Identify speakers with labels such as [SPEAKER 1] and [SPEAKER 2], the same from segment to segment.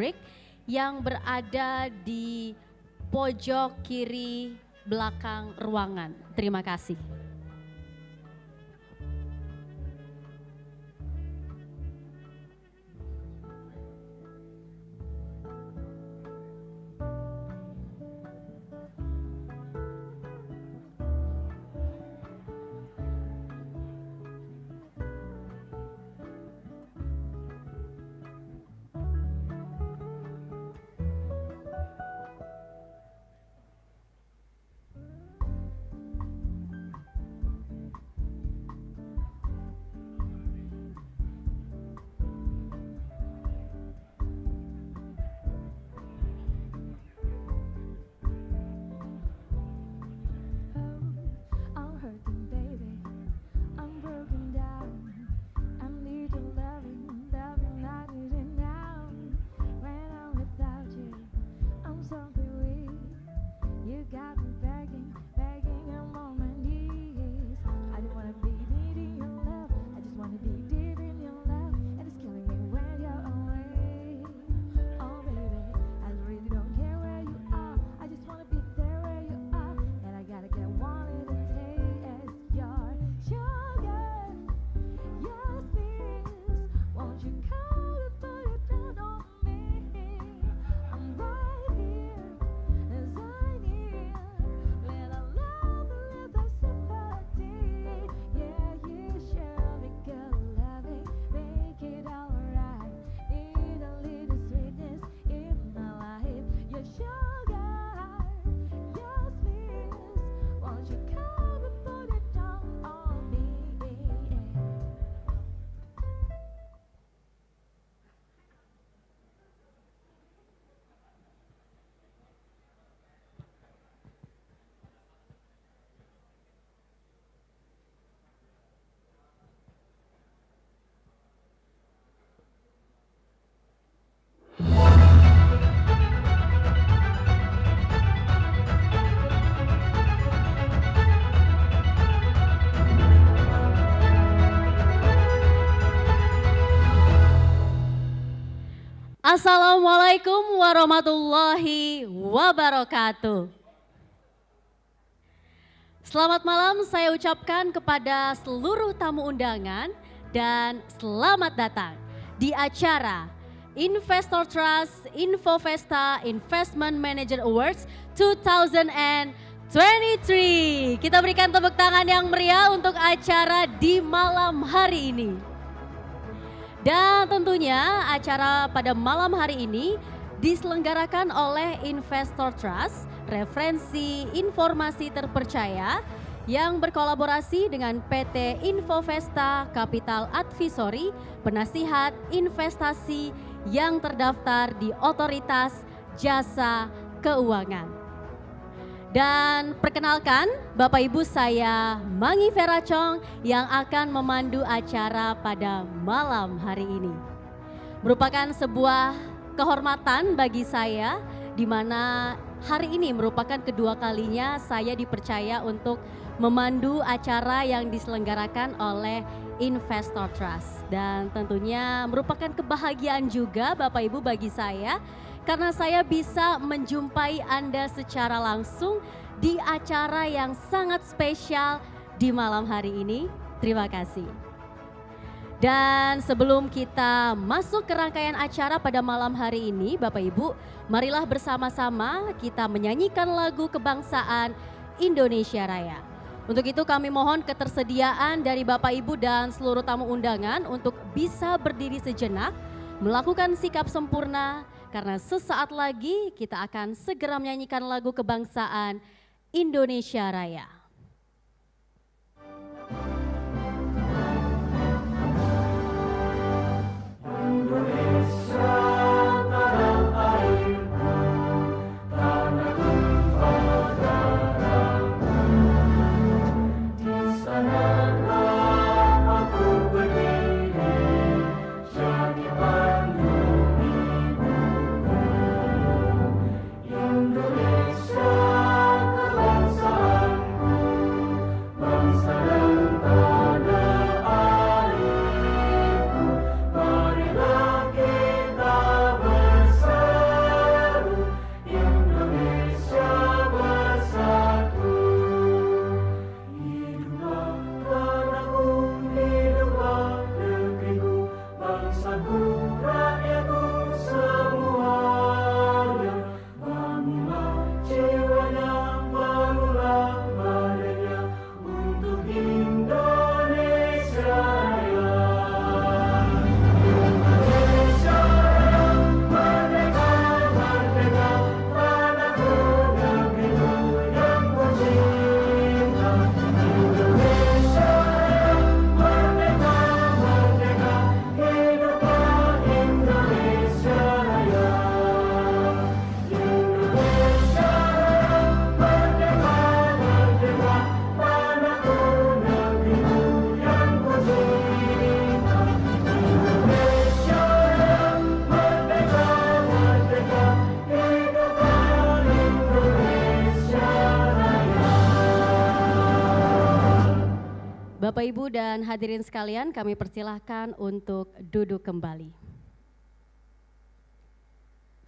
[SPEAKER 1] break yang berada di pojok kiri belakang ruangan. Terima kasih. Assalamualaikum warahmatullahi wabarakatuh. Selamat malam saya ucapkan kepada seluruh tamu undangan dan selamat datang di acara Investor Trust Infovesta Investment Manager Awards 2023. Kita berikan tepuk tangan yang meriah untuk acara di malam hari ini. Dan tentunya acara pada malam hari ini diselenggarakan oleh Investor Trust, referensi informasi terpercaya yang berkolaborasi dengan PT Infovesta Capital Advisory, penasihat investasi yang terdaftar di Otoritas Jasa Keuangan. Dan perkenalkan Bapak Ibu, saya Mangi Vera Chong yang akan memandu acara pada malam hari ini. Merupakan sebuah kehormatan bagi saya di mana hari ini merupakan kedua kalinya saya dipercaya untuk memandu acara yang diselenggarakan oleh Investor Trust. Dan tentunya merupakan kebahagiaan juga Bapak Ibu bagi saya karena saya bisa menjumpai Anda secara langsung di acara yang sangat spesial di malam hari ini. Terima kasih. Dan sebelum kita masuk ke rangkaian acara pada malam hari ini, Bapak Ibu, marilah bersama-sama kita menyanyikan lagu kebangsaan Indonesia Raya. Untuk itu kami mohon ketersediaan dari Bapak Ibu dan seluruh tamu undangan untuk bisa berdiri sejenak, melakukan sikap sempurna, karena sesaat lagi kita akan segera menyanyikan lagu kebangsaan Indonesia Raya.
[SPEAKER 2] Indonesia, kebangsaan
[SPEAKER 1] Bapak, Ibu, dan hadirin sekalian, kami persilahkan untuk duduk kembali.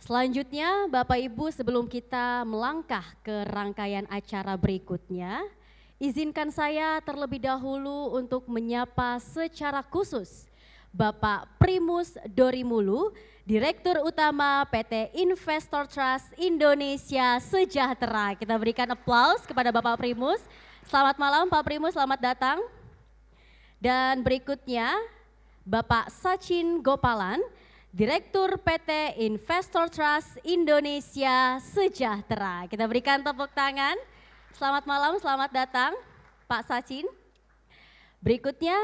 [SPEAKER 1] Selanjutnya, Bapak Ibu, sebelum kita melangkah ke rangkaian acara berikutnya, izinkan saya terlebih dahulu untuk menyapa secara khusus Bapak Primus Dorimulu, Direktur Utama PT Investor Trust Indonesia Sejahtera. Kita berikan aplaus kepada Bapak Primus. Selamat malam Pak Primus, selamat datang. Dan berikutnya Bapak Sachin Gopalan, Direktur PT Investor Trust Indonesia Sejahtera. Kita berikan tepuk tangan. Selamat malam, selamat datang Pak Sachin. Berikutnya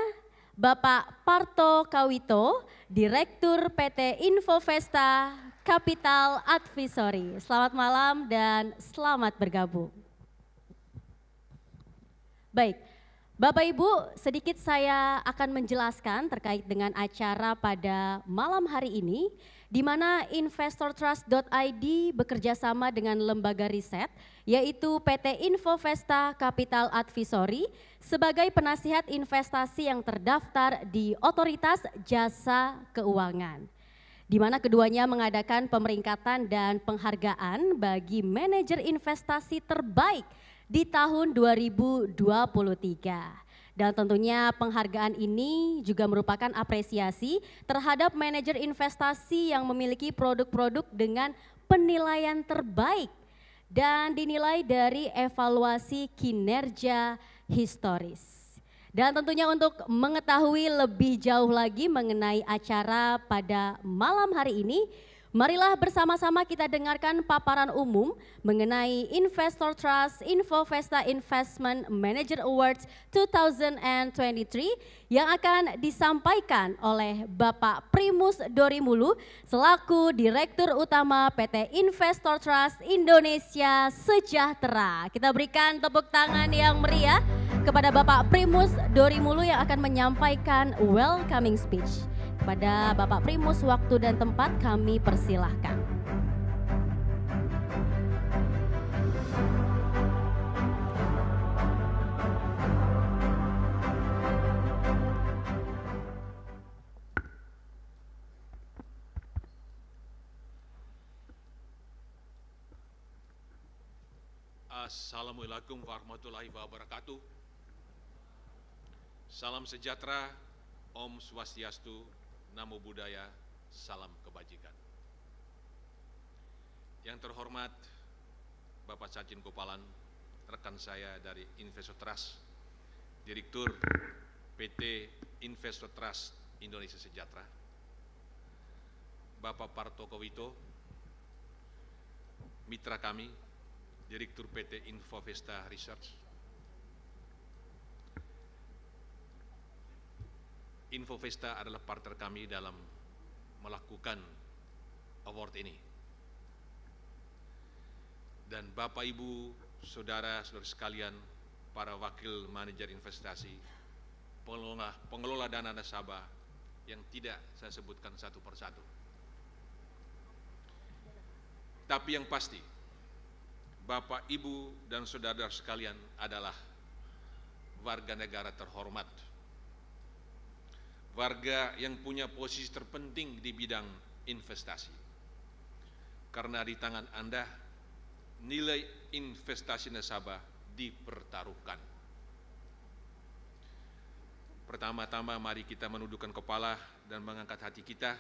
[SPEAKER 1] Bapak Parto Kawito, Direktur PT Infovesta Capital Advisory. Selamat malam dan selamat bergabung. Baik, Bapak Ibu, sedikit saya akan menjelaskan terkait dengan acara pada malam hari ini, di mana investortrust.id bekerja sama dengan lembaga riset, yaitu PT Infovesta Capital Advisory sebagai penasihat investasi yang terdaftar di Otoritas Jasa Keuangan, di mana keduanya mengadakan pemeringkatan dan penghargaan bagi manajer investasi terbaik di tahun 2023. Dan tentunya penghargaan ini juga merupakan apresiasi terhadap manajer investasi yang memiliki produk-produk dengan penilaian terbaik dan dinilai dari evaluasi kinerja historis. Dan tentunya untuk mengetahui lebih jauh lagi mengenai acara pada malam hari ini, marilah bersama-sama kita dengarkan paparan umum mengenai Investor Trust Infovesta Investment Manager Awards 2023 yang akan disampaikan oleh Bapak Primus Dorimulu selaku Direktur Utama PT Investor Trust Indonesia Sejahtera. Kita berikan tepuk tangan yang meriah kepada Bapak Primus Dorimulu yang akan menyampaikan welcoming speech. Kepada Bapak Primus, waktu dan tempat kami persilahkan.
[SPEAKER 2] Assalamualaikum warahmatullahi wabarakatuh. Salam sejahtera, Om Swastiastu, Namo Buddhaya, salam kebajikan. Yang terhormat Bapak Sachin Gopalan, rekan saya dari Investor Trust, Direktur PT Investor Trust Indonesia Sejahtera. Bapak Parto Kawito, mitra kami, Direktur PT Infovesta Research. Infovesta adalah partner kami dalam melakukan award ini. Dan Bapak, Ibu, saudara-saudara sekalian, para wakil manajer investasi, pengelola dana nasabah yang tidak saya sebutkan satu persatu. Tapi yang pasti, Bapak, Ibu, dan saudara sekalian adalah warga negara terhormat, warga yang punya posisi terpenting di bidang investasi. Karena di tangan Anda, nilai investasi nasabah dipertaruhkan. Pertama-tama mari kita menundukkan kepala dan mengangkat hati kita,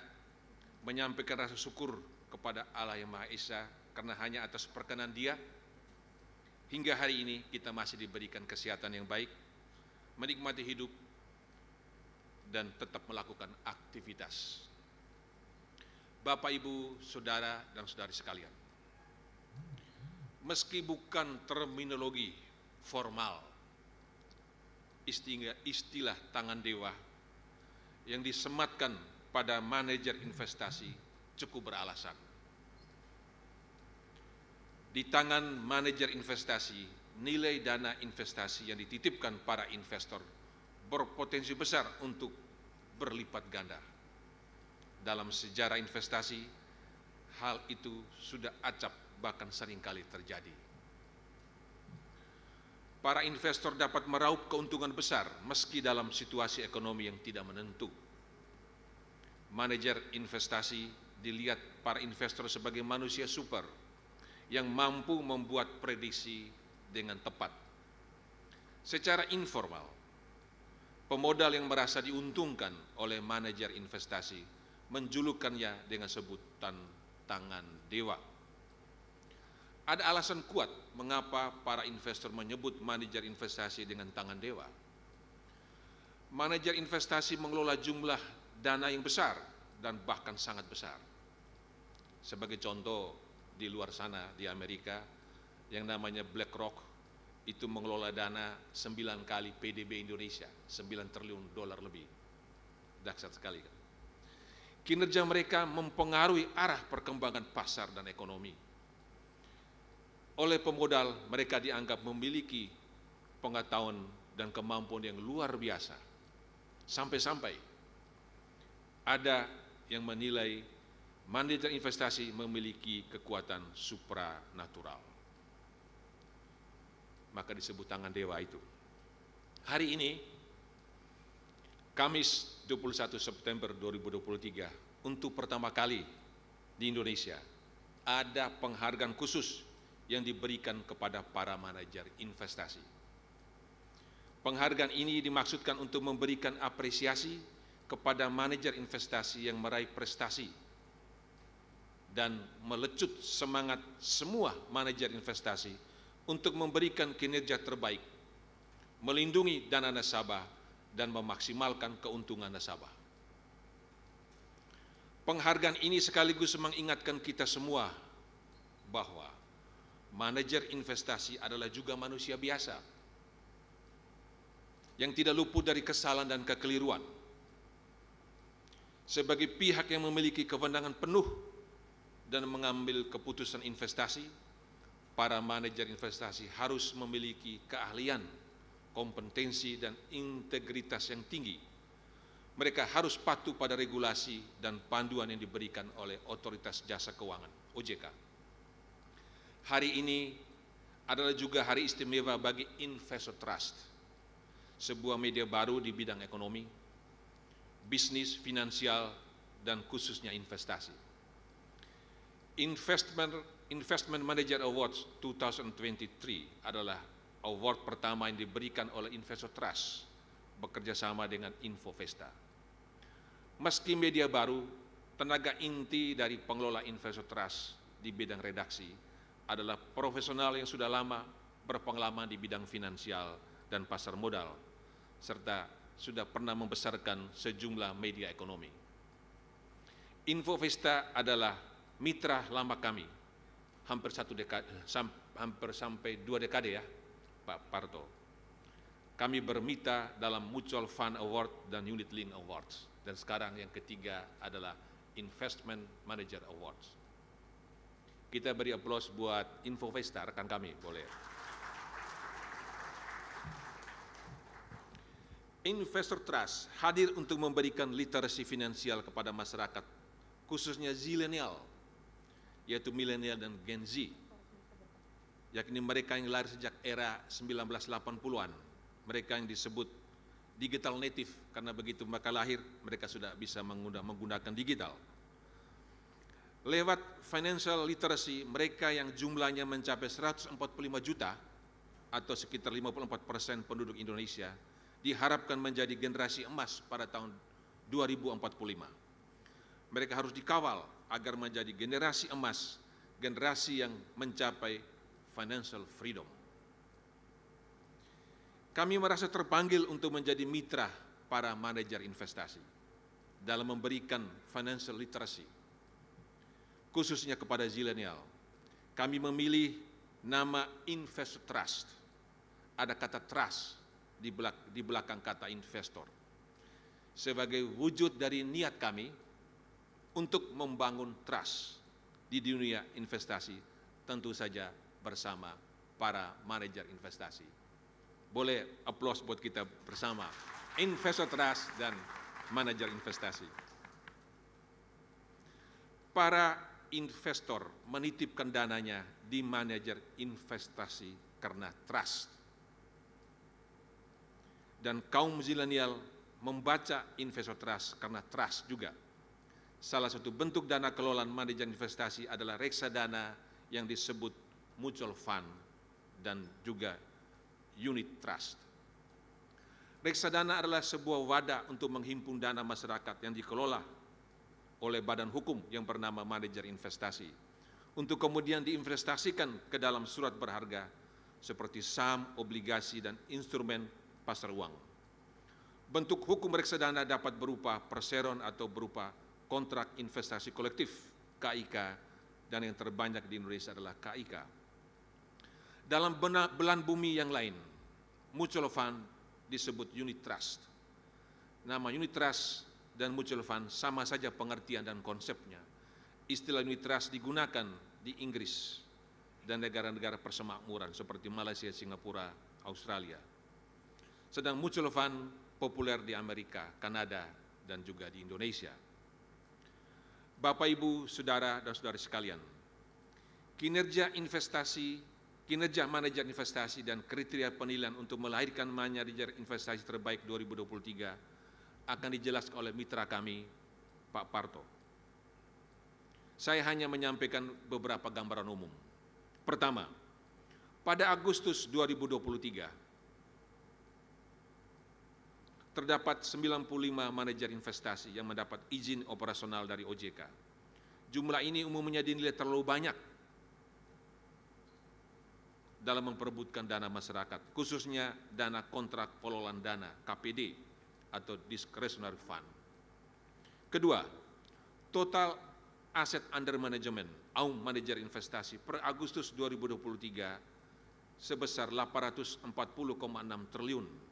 [SPEAKER 2] menyampaikan rasa syukur kepada Allah yang Maha Esa, karena hanya atas perkenan Dia, hingga hari ini kita masih diberikan kesehatan yang baik, menikmati hidup, dan tetap melakukan aktivitas. Bapak, Ibu, saudara, dan saudari sekalian, meski bukan terminologi formal, istilah tangan dewa yang disematkan pada manajer investasi cukup beralasan. Di tangan manajer investasi, nilai dana investasi yang dititipkan para investor berpotensi besar untuk berlipat ganda. Dalam sejarah investasi, hal itu sudah acap bahkan seringkali terjadi. para investor dapat meraup keuntungan besar meski dalam situasi ekonomi yang tidak menentu. Manajer investasi dilihat para investor sebagai manusia super yang mampu membuat prediksi dengan tepat. Secara informal, pemodal yang merasa diuntungkan oleh manajer investasi menjulukannya dengan sebutan tangan dewa. Ada alasan kuat mengapa para investor menyebut manajer investasi dengan tangan dewa. Manajer investasi mengelola jumlah dana yang besar dan bahkan sangat besar. Sebagai contoh, di luar sana di Amerika yang namanya BlackRock itu mengelola dana 9 kali PDB Indonesia, 9 triliun dolar lebih. Dahsyat sekali kan? Kinerja mereka mempengaruhi arah perkembangan pasar dan ekonomi. Oleh pemodal, mereka dianggap memiliki pengetahuan dan kemampuan yang luar biasa. Sampai-sampai ada yang menilai manajer investasi memiliki kekuatan supranatural. Maka disebut tangan dewa itu. Hari ini, Kamis 21 September 2023, untuk pertama kali di Indonesia, ada penghargaan khusus yang diberikan kepada para manajer investasi. Penghargaan ini dimaksudkan untuk memberikan apresiasi kepada manajer investasi yang meraih prestasi dan melecut semangat semua manajer investasi untuk memberikan kinerja terbaik, melindungi dana nasabah, dan memaksimalkan keuntungan nasabah. Penghargaan ini sekaligus mengingatkan kita semua bahwa manajer investasi adalah juga manusia biasa yang tidak luput dari kesalahan dan kekeliruan. Sebagai pihak yang memiliki kewenangan penuh dan mengambil keputusan investasi, para manajer investasi harus memiliki keahlian, kompetensi, dan integritas yang tinggi. Mereka harus patuh pada regulasi dan panduan yang diberikan oleh Otoritas Jasa Keuangan, OJK. Hari ini adalah juga hari istimewa bagi Investor Trust, sebuah media baru di bidang ekonomi, bisnis, finansial, dan khususnya investasi. Investment Manager Awards 2023 adalah award pertama yang diberikan oleh Investor Trust bekerja sama dengan Infovesta. Meski media baru, tenaga inti dari pengelola Investor Trust di bidang redaksi adalah profesional yang sudah lama berpengalaman di bidang finansial dan pasar modal, serta sudah pernah membesarkan sejumlah media ekonomi. Infovesta adalah mitra lama kami, hampir sampai 2 dekade ya, Pak Parto. Kami bermitra dalam Mutual Fund Award dan Unit Link Awards, dan sekarang yang ketiga adalah Investment Manager Awards. Kita beri aplaus buat Infovesta, rekan kami, boleh. Investor Trust hadir untuk memberikan literasi finansial kepada masyarakat, khususnya zilenial, yaitu milenial dan Gen Z, yakni mereka yang lahir sejak era 1980-an, mereka yang disebut digital native, karena begitu mereka lahir, mereka sudah bisa menggunakan digital. Lewat financial literacy, mereka yang jumlahnya mencapai 145 juta atau sekitar 54% penduduk Indonesia, diharapkan menjadi generasi emas pada tahun 2045. Mereka harus dikawal agar menjadi generasi emas, generasi yang mencapai financial freedom. Kami merasa terpanggil untuk menjadi mitra para manajer investasi dalam memberikan financial literacy, khususnya kepada zilenial. Kami memilih nama Investor Trust. Ada kata trust di belakang kata investor, sebagai wujud dari niat kami untuk membangun trust di dunia investasi, tentu saja bersama para manajer investasi. Boleh aplaus buat kita bersama, Investor Trust dan manajer investasi. Para investor menitipkan dananya di manajer investasi karena trust. dan kaum zilenial membaca investor trust karena trust juga. Salah satu bentuk dana kelolaan manajer investasi adalah reksadana yang disebut mutual fund dan juga unit trust. Reksadana adalah sebuah wadah untuk menghimpun dana masyarakat yang dikelola oleh badan hukum yang bernama manajer investasi untuk kemudian diinvestasikan ke dalam surat berharga seperti saham, obligasi, dan instrumen pasar uang. Bentuk hukum reksadana dapat berupa perseroan atau berupa kontrak investasi kolektif, KIK, dan yang terbanyak di Indonesia adalah KIK. Dalam belahan bumi yang lain, mutual fund disebut unit trust. Nama unit trust dan mutual fund sama saja pengertian dan konsepnya. Istilah unit trust digunakan di Inggris dan negara-negara persemakmuran seperti Malaysia, Singapura, Australia. Sedang mutual fund populer di Amerika, Kanada, dan juga di Indonesia. Bapak, Ibu, Saudara, dan Saudari sekalian, kinerja manajer investasi dan kriteria penilaian untuk melahirkan manajer investasi terbaik 2023 akan dijelaskan oleh mitra kami, Pak Parto. Saya hanya menyampaikan beberapa gambaran umum. Pertama, pada Agustus 2023, terdapat 95 manajer investasi yang mendapat izin operasional dari OJK. Jumlah ini umumnya dinilai terlalu banyak dalam memperebutkan dana masyarakat, khususnya dana kontrak pengelolaan dana, KPD, atau discretionary fund. Kedua, total aset under management, AUM manajer investasi per Agustus 2023 sebesar 840,6 triliun.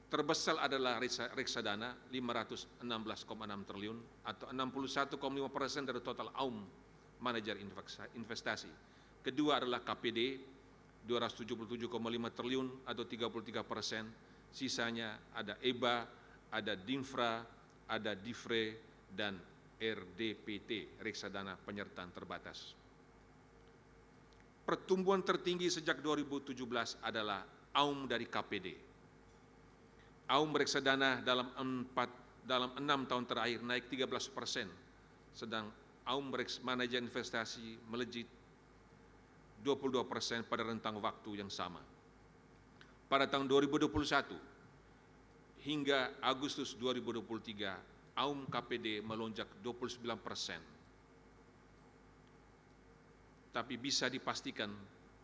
[SPEAKER 2] Terbesar adalah reksadana 516,6 triliun atau 61,5% dari total AUM manajer investasi. Kedua adalah KPD 277,5 triliun atau 33%. Sisanya ada EBA, ada DINFRA, ada DIFRE, dan RDPT, reksadana penyertaan terbatas. Pertumbuhan tertinggi sejak 2017 adalah AUM dari KPD. AUM reksadana dalam 6 tahun terakhir naik 13%, sedang AUM manajer investasi melejit 22% pada rentang waktu yang sama. Pada tahun 2021 hingga Agustus 2023, AUM KPD melonjak 29%. Tapi bisa dipastikan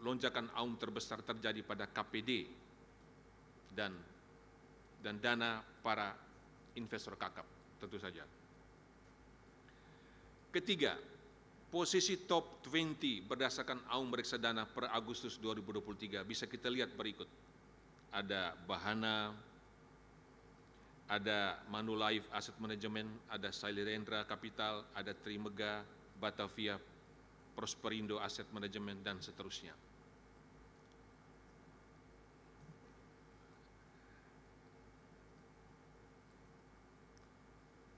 [SPEAKER 2] lonjakan AUM terbesar terjadi pada KPD dan dana para investor kakap tentu saja. Ketiga, posisi top 20 berdasarkan AUM reksadana per Agustus 2023 bisa kita lihat berikut. Ada Bahana, ada Manulife Asset Management, ada Sailendra Capital, ada Trimega, Batavia, Prosperindo Asset Management, dan seterusnya.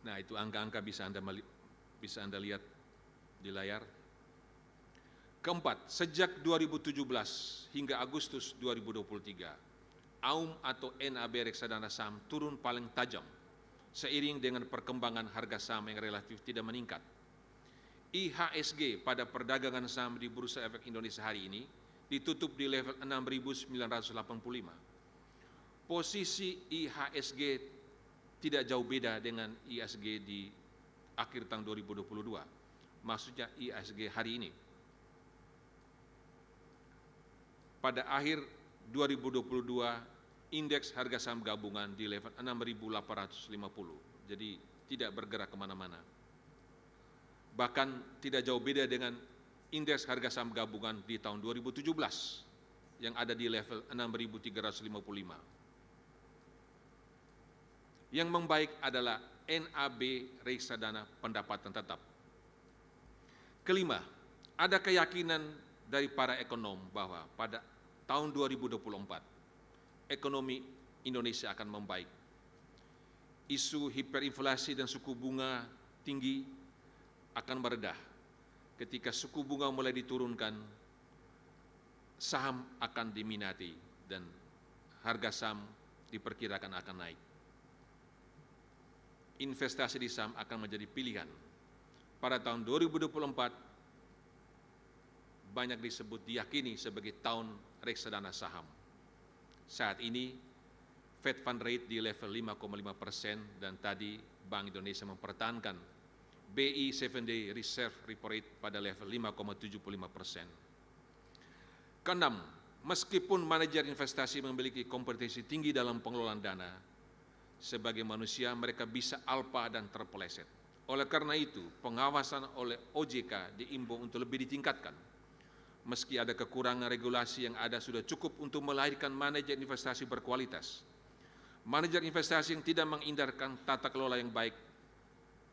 [SPEAKER 2] Nah, itu angka-angka bisa Anda lihat di layar. Keempat, sejak 2017 hingga Agustus 2023, AUM atau NAB reksadana saham turun paling tajam seiring dengan perkembangan harga saham yang relatif tidak meningkat. IHSG pada perdagangan saham di Bursa Efek Indonesia hari ini ditutup di level 6.985. Posisi IHSG tidak jauh beda dengan IHSG di akhir tahun 2022, maksudnya IHSG hari ini. Pada akhir 2022, indeks harga saham gabungan di level 6.850, jadi tidak bergerak kemana-mana. Bahkan tidak jauh beda dengan indeks harga saham gabungan di tahun 2017 yang ada di level 6.350. Yang membaik adalah NAB reksadana pendapatan tetap. Kelima, ada keyakinan dari para ekonom bahwa pada tahun 2024 ekonomi Indonesia akan membaik. Isu hiperinflasi dan suku bunga tinggi akan meredah. Ketika suku bunga mulai diturunkan, saham akan diminati dan harga saham diperkirakan akan naik. Investasi di saham akan menjadi pilihan. Pada tahun 2024, banyak disebut diyakini sebagai tahun reksadana saham. Saat ini, Fed Fund Rate di level 5,5% dan tadi Bank Indonesia mempertahankan BI 7-day Reserve Repo Rate pada level 5,75%. Keenam, meskipun manajer investasi memiliki kompetensi tinggi dalam pengelolaan dana, sebagai manusia mereka bisa alpa dan terpeleset. Oleh karena itu, pengawasan oleh OJK diimbau untuk lebih ditingkatkan. Meski ada kekurangan regulasi yang ada sudah cukup untuk melahirkan manajer investasi berkualitas. Manajer investasi yang tidak menghindarkan tata kelola yang baik,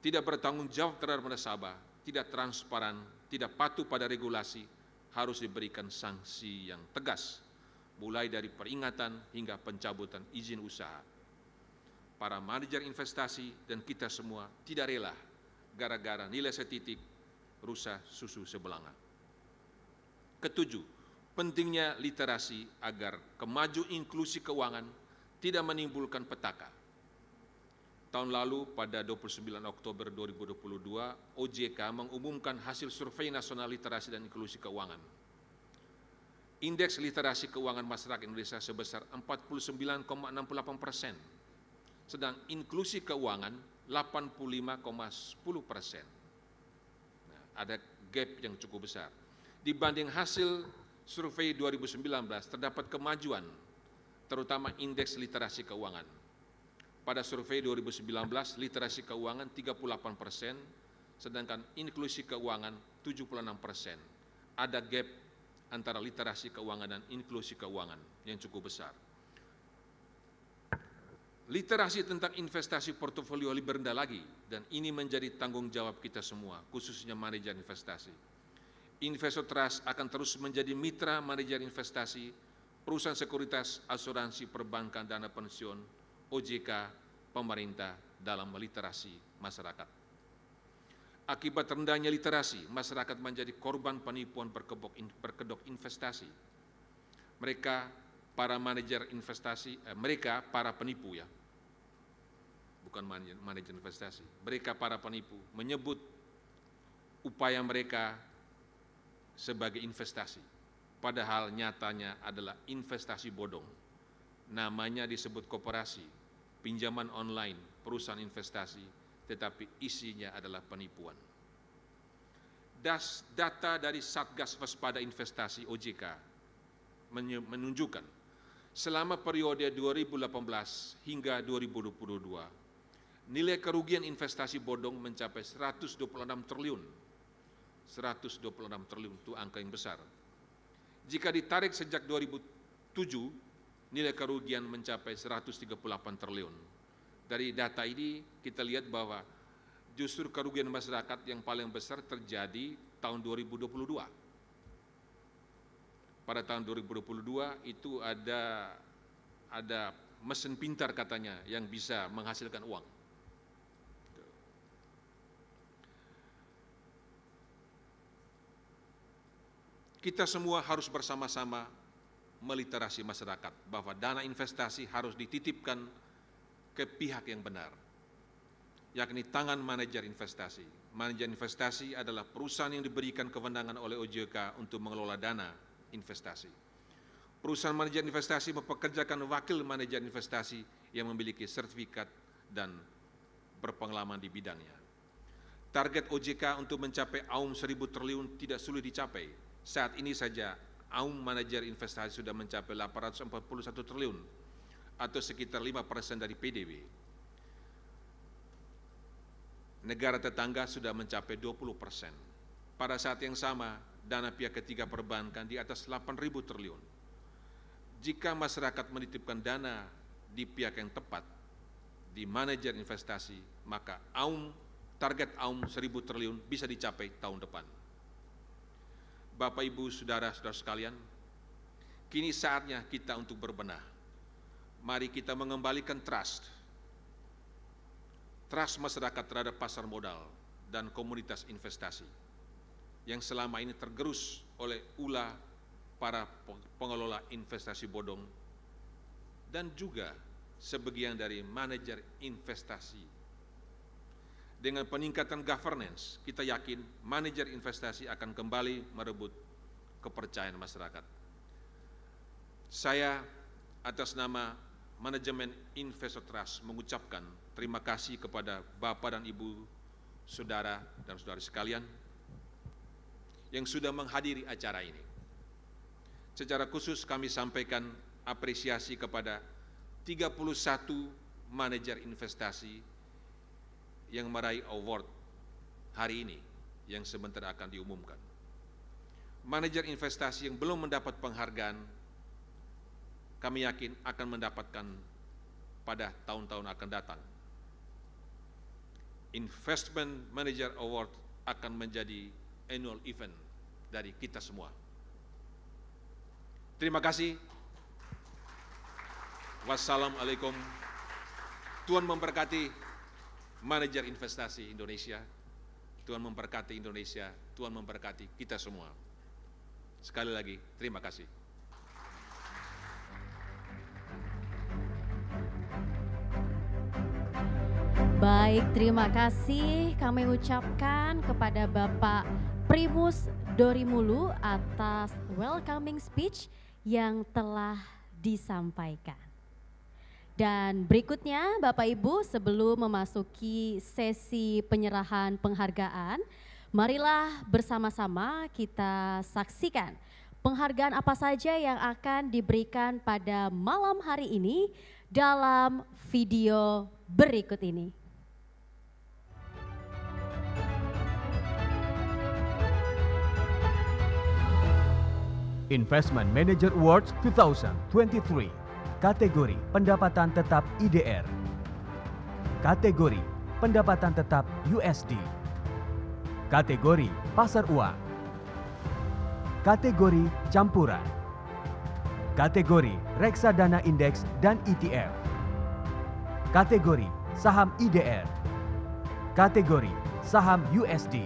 [SPEAKER 2] tidak bertanggung jawab terhadap nasabah, tidak transparan, tidak patuh pada regulasi, harus diberikan sanksi yang tegas, mulai dari peringatan hingga pencabutan izin usaha. Para manajer investasi dan kita semua tidak rela gara-gara nilai setitik rusak susu sebelanga. Ketujuh, pentingnya literasi agar kemajuan inklusi keuangan tidak menimbulkan petaka. Tahun lalu pada 29 Oktober 2022, OJK mengumumkan hasil survei nasional literasi dan inklusi keuangan. Indeks literasi keuangan masyarakat Indonesia sebesar 49,68%, sedang inklusi keuangan 85,10%. Nah, ada gap yang cukup besar. Dibanding hasil survei 2019, terdapat kemajuan, terutama indeks literasi keuangan. Pada survei 2019, literasi keuangan 38%, sedangkan inklusi keuangan 76%. Ada gap antara literasi keuangan dan inklusi keuangan yang cukup besar. Literasi tentang investasi portofolio lebih rendah lagi, dan ini menjadi tanggung jawab kita semua, khususnya manajer investasi. Investor Trust akan terus menjadi mitra manajer investasi, perusahaan sekuritas, asuransi, perbankan, dana pensiun, OJK, pemerintah dalam meliterasi masyarakat. Akibat rendahnya literasi, masyarakat menjadi korban penipuan berkedok investasi. Mereka para manajer investasi, mereka para penipu ya, bukan manajer investasi. Mereka para penipu menyebut upaya mereka sebagai investasi, padahal nyatanya adalah investasi bodong. Namanya disebut koperasi, pinjaman online, perusahaan investasi, tetapi isinya adalah penipuan. Data dari Satgas Waspada Investasi OJK menunjukkan selama periode 2018 hingga 2022, nilai kerugian investasi bodong mencapai 126 triliun. 126 triliun itu angka yang besar. Jika ditarik sejak 2007, nilai kerugian mencapai 138 triliun. Dari data ini kita lihat bahwa justru kerugian masyarakat yang paling besar terjadi tahun 2022. Pada tahun 2022 itu ada mesin pintar katanya yang bisa menghasilkan uang. Kita semua harus bersama-sama meliterasi masyarakat bahwa dana investasi harus dititipkan ke pihak yang benar, yakni tangan manajer investasi. Manajer investasi adalah perusahaan yang diberikan kewenangan oleh OJK untuk mengelola dana investasi. Perusahaan manajer investasi mempekerjakan wakil manajer investasi yang memiliki sertifikat dan berpengalaman di bidangnya. Target OJK untuk mencapai AUM 1.000 triliun tidak sulit dicapai. Saat ini saja AUM manajer investasi sudah mencapai 841 triliun atau sekitar 5% dari PDB. Negara tetangga sudah mencapai 20%. Pada saat yang sama, dana pihak ketiga perbankan di atas 8.000 triliun. Jika masyarakat menitipkan dana di pihak yang tepat, di manajer investasi, maka target AUM 1.000 triliun bisa dicapai tahun depan. Bapak, Ibu, saudara-saudara sekalian, kini saatnya kita untuk berbenah. Mari kita mengembalikan trust masyarakat terhadap pasar modal dan komunitas investasi yang selama ini tergerus oleh ulah para pengelola investasi bodong dan juga sebagian dari manajer investasi. Dengan peningkatan governance, kita yakin manajer investasi akan kembali merebut kepercayaan masyarakat. Saya atas nama manajemen Investor Trust mengucapkan terima kasih kepada Bapak dan Ibu, saudara dan saudari sekalian yang sudah menghadiri acara ini. Secara khusus kami sampaikan apresiasi kepada 31 manajer investasi yang meraih award hari ini yang sebentar akan diumumkan. Manajer investasi yang belum mendapat penghargaan, kami yakin akan mendapatkan pada tahun-tahun akan datang. Investment Manager Award akan menjadi annual event dari kita semua. Terima kasih. Wassalamualaikum. Tuhan memberkati manajer investasi Indonesia. Tuhan memberkati Indonesia. Tuhan memberkati kita semua. Sekali lagi, terima kasih.
[SPEAKER 1] Baik, terima kasih kami ucapkan kepada Bapak Primus Dorimulu atas welcoming speech yang telah disampaikan. Dan berikutnya Bapak Ibu, sebelum memasuki sesi penyerahan penghargaan, marilah bersama-sama kita saksikan penghargaan apa saja yang akan diberikan pada malam hari ini dalam video berikut ini.
[SPEAKER 3] Investment Manager Awards 2023, kategori pendapatan tetap IDR, kategori pendapatan tetap USD, kategori pasar uang, kategori campuran, kategori reksadana indeks dan ETF, kategori saham IDR, kategori saham USD.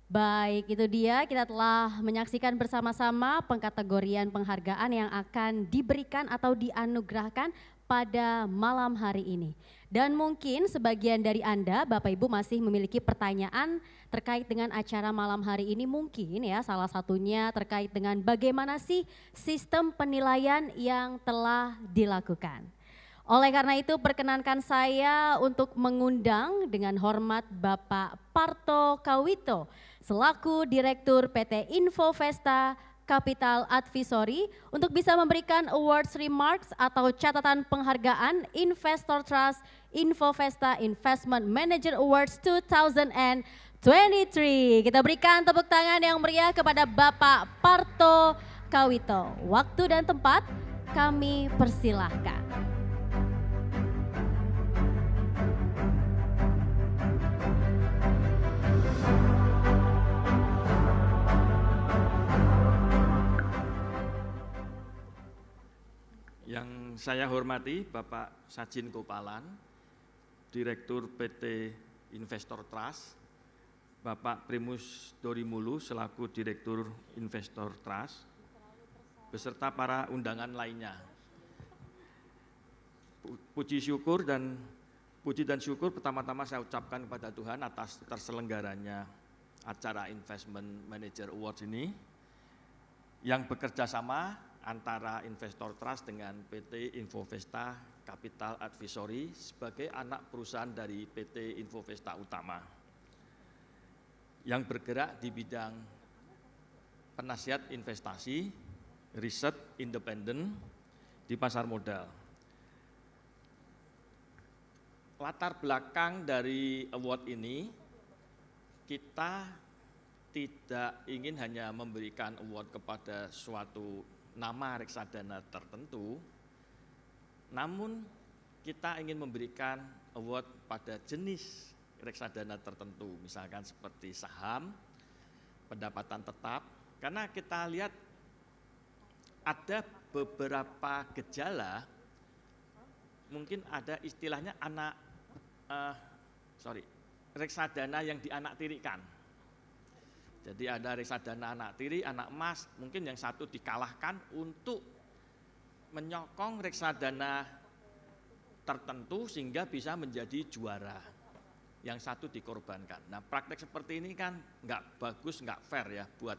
[SPEAKER 1] Baik, itu dia kita telah menyaksikan bersama-sama pengkategorian penghargaan yang akan diberikan atau dianugerahkan pada malam hari ini. Dan mungkin sebagian dari Anda, Bapak Ibu masih memiliki pertanyaan terkait dengan acara malam hari ini mungkin ya, salah satunya terkait dengan bagaimana sih sistem penilaian yang telah dilakukan. Oleh karena itu perkenankan saya untuk mengundang dengan hormat Bapak Parto Kawito selaku Direktur PT Infovesta Capital Advisory untuk bisa memberikan awards remarks atau catatan penghargaan Investor Trust Infovesta Investment Manager Awards 2023. Kita berikan tepuk tangan yang meriah kepada Bapak Parto Kawito. Waktu dan tempat kami persilahkan.
[SPEAKER 4] Yang saya hormati Bapak Sajin Kopalan, Direktur PT Investor Trust, Bapak Primus Dorimulu selaku Direktur Investor Trust, beserta para undangan lainnya. Puji dan syukur pertama-tama saya ucapkan kepada Tuhan atas terselenggaranya acara Investment Manager Awards ini yang bekerja sama antara Investor Trust dengan PT Infovesta Capital Advisory sebagai anak perusahaan dari PT Infovesta Utama yang bergerak di bidang penasihat investasi, riset independen di pasar modal. Latar belakang dari award ini, kita tidak ingin hanya memberikan award kepada suatu nama reksadana tertentu, namun kita ingin memberikan award pada jenis reksadana tertentu, misalkan seperti saham, pendapatan tetap, karena kita lihat ada beberapa gejala, mungkin ada istilahnya reksadana yang dianaktirikan. Jadi ada reksadana anak tiri, anak emas, mungkin yang satu dikalahkan untuk menyokong reksadana tertentu sehingga bisa menjadi juara. Yang satu dikorbankan. Nah, praktek seperti ini kan nggak bagus, nggak fair ya buat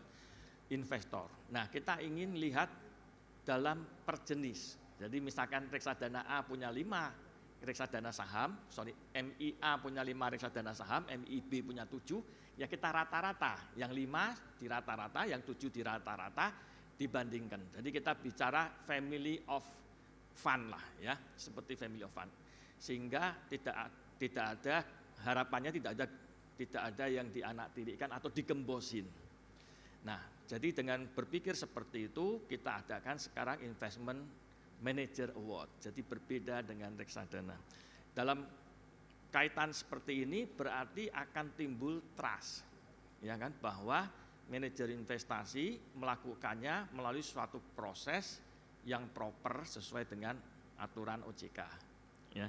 [SPEAKER 4] investor. Nah, kita ingin lihat dalam perjenis. Jadi misalkan reksadana A punya 5 reksadana saham, MIA punya 5 reksadana saham, MIB punya 7, ya kita rata-rata, yang 5 di rata-rata, yang 7 di rata-rata dibandingkan. Jadi kita bicara family of fund lah ya, seperti family of fund. Sehingga tidak ada harapannya tidak ada yang dianaktirikan atau digembosin. Nah, jadi dengan berpikir seperti itu kita adakan sekarang investment Manager Award, jadi berbeda dengan reksadana. Dalam kaitan seperti ini berarti akan timbul trust, ya kan, bahwa manajer investasi melakukannya melalui suatu proses yang proper sesuai dengan aturan OJK. Ya.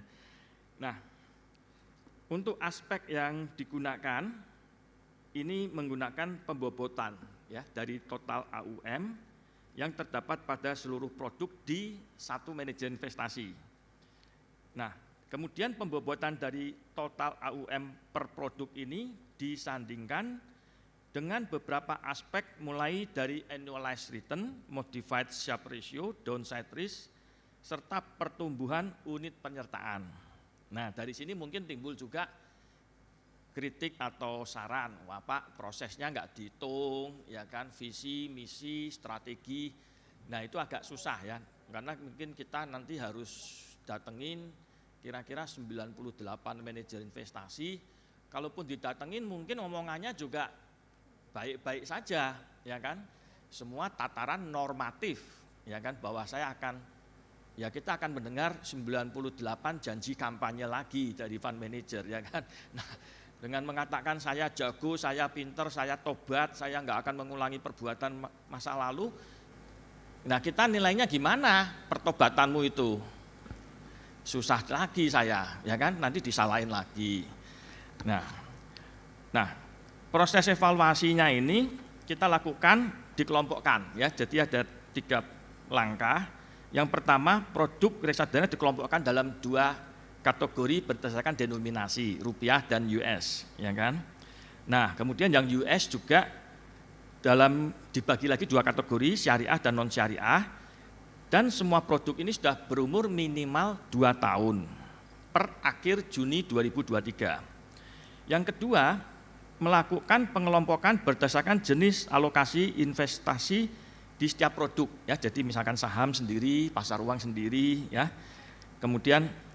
[SPEAKER 4] Nah, untuk aspek yang digunakan ini menggunakan pembobotan ya dari total AUM yang terdapat pada seluruh produk di satu manajer investasi. Nah, kemudian pembobotan dari total AUM per produk ini disandingkan dengan beberapa aspek mulai dari annualized return, modified Sharpe ratio, downside risk, serta pertumbuhan unit penyertaan. Nah, dari sini mungkin timbul juga kritik atau saran, wah Pak prosesnya nggak dihitung, ya kan, visi, misi, strategi, nah itu agak susah ya, karena mungkin kita nanti harus datengin kira-kira 98 manajer investasi, kalaupun didatengin mungkin omongannya juga baik-baik saja, ya kan, semua tataran normatif, ya kan, bahwa saya akan, ya kita akan mendengar 98 janji kampanye lagi dari fund manager, ya kan, nah, dengan mengatakan saya jago, saya pinter, saya tobat, saya nggak akan mengulangi perbuatan masa lalu. Nah kita nilainya gimana pertobatanmu itu? Susah lagi saya, ya kan? Nanti disalahin lagi. Nah proses evaluasinya ini kita lakukan dikelompokkan, ya. Jadi ada 3 langkah. Yang pertama produk reksadana dikelompokkan dalam 2 kategori berdasarkan denominasi rupiah dan US, ya kan. Nah, kemudian yang US juga dibagi lagi 2 kategori, syariah dan non syariah, dan semua produk ini sudah berumur minimal 2 tahun per akhir Juni 2023. Yang kedua, melakukan pengelompokan berdasarkan jenis alokasi investasi di setiap produk, ya. Jadi misalkan saham sendiri, pasar uang sendiri, ya. Kemudian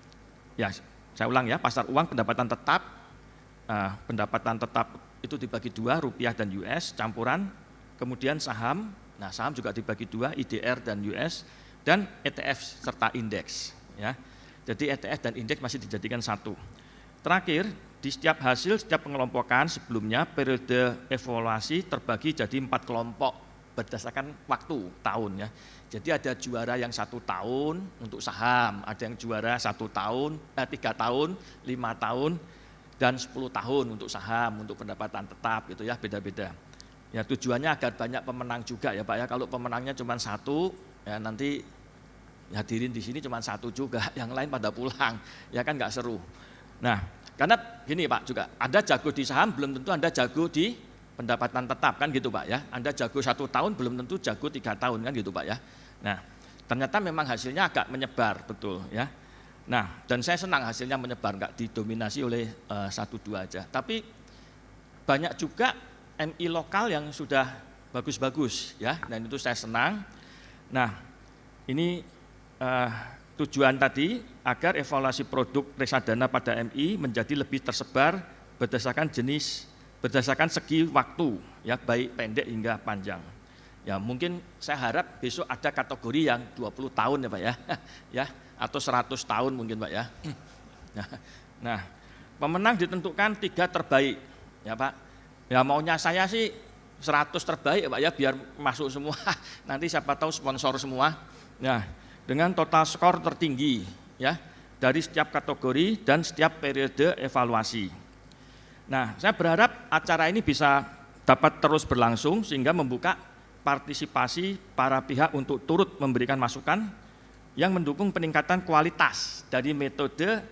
[SPEAKER 4] ya, saya ulang ya, pasar uang pendapatan tetap itu dibagi 2, rupiah dan US campuran, kemudian saham, nah saham juga dibagi 2, IDR dan US, dan ETF serta indeks, ya. Jadi ETF dan indeks masih dijadikan satu. Terakhir, di setiap pengelompokan sebelumnya periode evaluasi terbagi jadi 4 kelompok berdasarkan waktu tahun, ya. Jadi ada juara yang 1 tahun untuk saham, ada yang juara 1 tahun, 3 tahun, 5 tahun, dan 10 tahun untuk saham, untuk pendapatan tetap gitu ya, beda-beda. Ya tujuannya agar banyak pemenang juga ya Pak ya, kalau pemenangnya cuma 1, ya nanti hadirin di sini cuma 1 juga, yang lain pada pulang, ya kan nggak seru. Nah, karena gini Pak juga, Anda jago di saham belum tentu Anda jago di pendapatan tetap kan gitu Pak ya, Anda jago 1 tahun belum tentu jago 3 tahun kan gitu Pak ya. Nah, ternyata memang hasilnya agak menyebar, betul ya. Nah, dan saya senang hasilnya menyebar, nggak didominasi oleh 1-2 aja. Tapi banyak juga MI lokal yang sudah bagus-bagus ya, dan itu saya senang. Nah, ini tujuan tadi agar evaluasi produk reksadana pada MI menjadi lebih tersebar berdasarkan segi waktu, ya baik pendek hingga panjang. Ya mungkin saya harap besok ada kategori yang 20 tahun ya Pak ya, ya atau 100 tahun mungkin Pak ya. Nah, pemenang ditentukan 3 terbaik ya Pak. Ya maunya saya sih 100 terbaik ya Pak ya, biar masuk semua. Nanti siapa tahu sponsor semua. Nah, dengan total skor tertinggi ya dari setiap kategori dan setiap periode evaluasi. Nah, saya berharap acara ini bisa dapat terus berlangsung sehingga membuka partisipasi para pihak untuk turut memberikan masukan yang mendukung peningkatan kualitas dari metode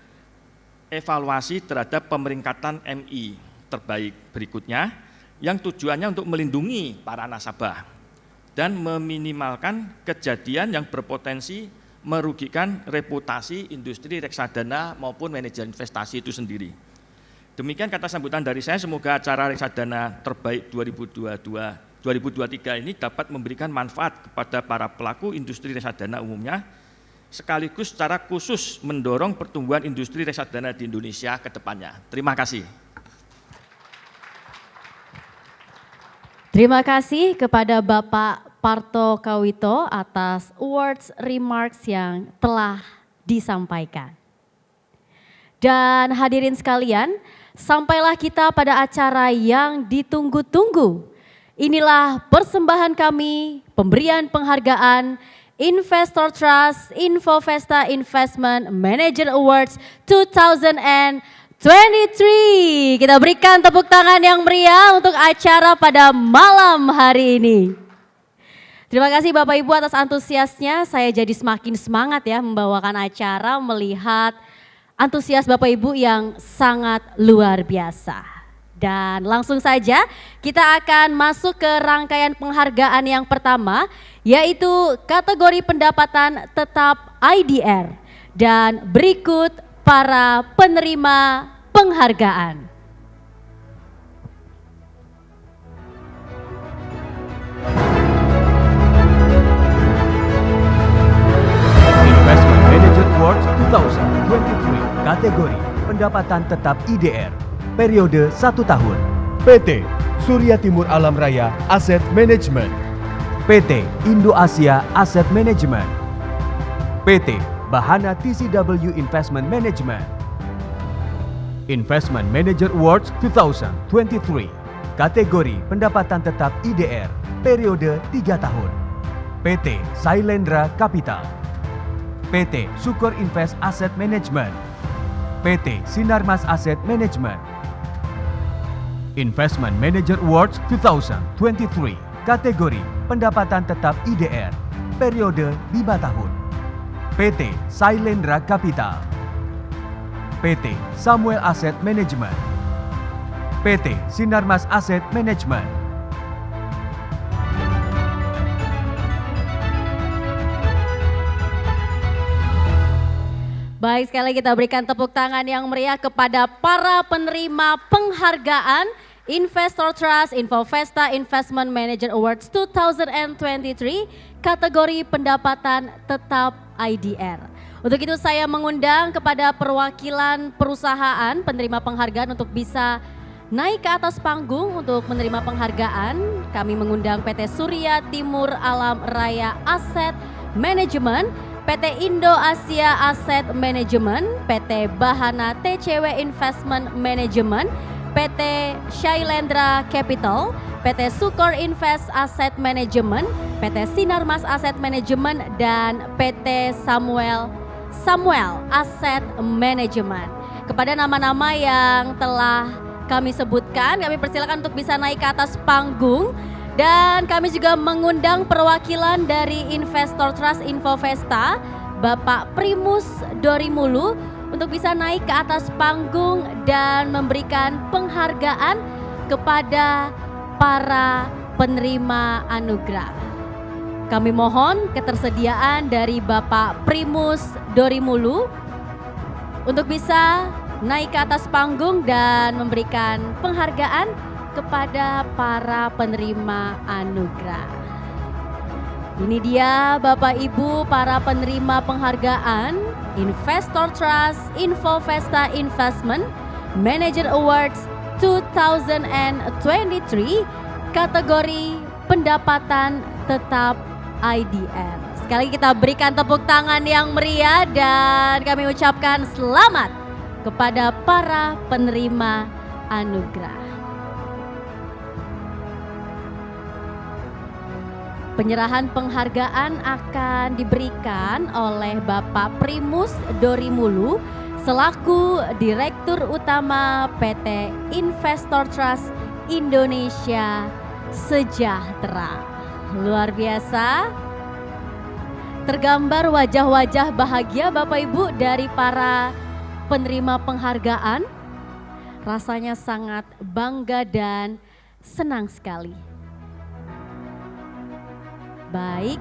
[SPEAKER 4] evaluasi terhadap pemeringkatan MI terbaik berikutnya yang tujuannya untuk melindungi para nasabah dan meminimalkan kejadian yang berpotensi merugikan reputasi industri reksadana maupun manajer investasi itu sendiri. Demikian kata sambutan dari saya, semoga acara reksadana terbaik 2023 ini dapat memberikan manfaat kepada para pelaku industri reksadana umumnya, sekaligus secara khusus mendorong pertumbuhan industri reksadana di Indonesia ke depannya. Terima kasih.
[SPEAKER 1] Terima kasih kepada Bapak Parto Kawito atas awards remarks yang telah disampaikan. Dan hadirin sekalian, sampailah kita pada acara yang ditunggu-tunggu. Inilah persembahan kami, pemberian penghargaan Investor Trust Infovesta Investment Manager Awards 2023. Kita berikan tepuk tangan yang meriah untuk acara pada malam hari ini. Terima kasih Bapak Ibu atas antusiasnya. Saya jadi semakin semangat ya membawakan acara, melihat antusias Bapak Ibu yang sangat luar biasa. Dan langsung saja kita akan masuk ke rangkaian penghargaan yang pertama, yaitu kategori pendapatan tetap IDR. Dan berikut para penerima penghargaan.
[SPEAKER 3] Investment Manager Awards 2023 kategori pendapatan tetap IDR periode 1 tahun. PT Surya Timur Alam Raya Asset Management, PT Indo Asia Asset Management, PT Bahana TCW Investment Management. Investment Manager Awards 2023 kategori pendapatan tetap IDR periode 3 tahun. PT Sailendra Capital, PT Sukor Invest Asset Management, PT Sinarmas Asset Management. Investment Manager Awards 2023 kategori pendapatan tetap IDR periode 5 tahun. PT Sailendra Capital, PT Samuel Asset Management, PT Sinarmas Asset Management.
[SPEAKER 1] Baik, sekali lagi kita berikan tepuk tangan yang meriah kepada para penerima penghargaan Investor Trust Infovesta Investment Manager Awards 2023 kategori pendapatan tetap IDR. Untuk itu saya mengundang kepada perwakilan perusahaan penerima penghargaan untuk bisa naik ke atas panggung untuk menerima penghargaan. Kami mengundang PT Surya Timur Alam Raya Asset Management, PT Indo Asia Asset Management, PT Bahana TCW Investment Management, PT Shailendra Capital, PT Sukor Invest Asset Management, PT Sinarmas Asset Management, dan PT Samuel Asset Management. Kepada nama-nama yang telah kami sebutkan, kami persilakan untuk bisa naik ke atas panggung. Dan kami juga mengundang perwakilan dari Investor Trust Infovesta, Bapak Primus Dorimulu, untuk bisa naik ke atas panggung dan memberikan penghargaan kepada para penerima anugerah. Kami mohon ketersediaan dari Bapak Primus Dorimulu untuk bisa naik ke atas panggung dan memberikan penghargaan kepada para penerima anugerah. Ini dia Bapak Ibu para penerima penghargaan Investor Trust Infovesta Investment Manager Awards 2023 kategori pendapatan tetap IDR. Sekali lagi kita berikan tepuk tangan yang meriah dan kami ucapkan selamat kepada para penerima anugerah. Penyerahan penghargaan akan diberikan oleh Bapak Primus Dorimulu selaku Direktur Utama PT Investor Trust Indonesia Sejahtera. Luar biasa. Tergambar wajah-wajah bahagia Bapak Ibu dari para penerima penghargaan. Rasanya sangat bangga dan senang sekali. Baik,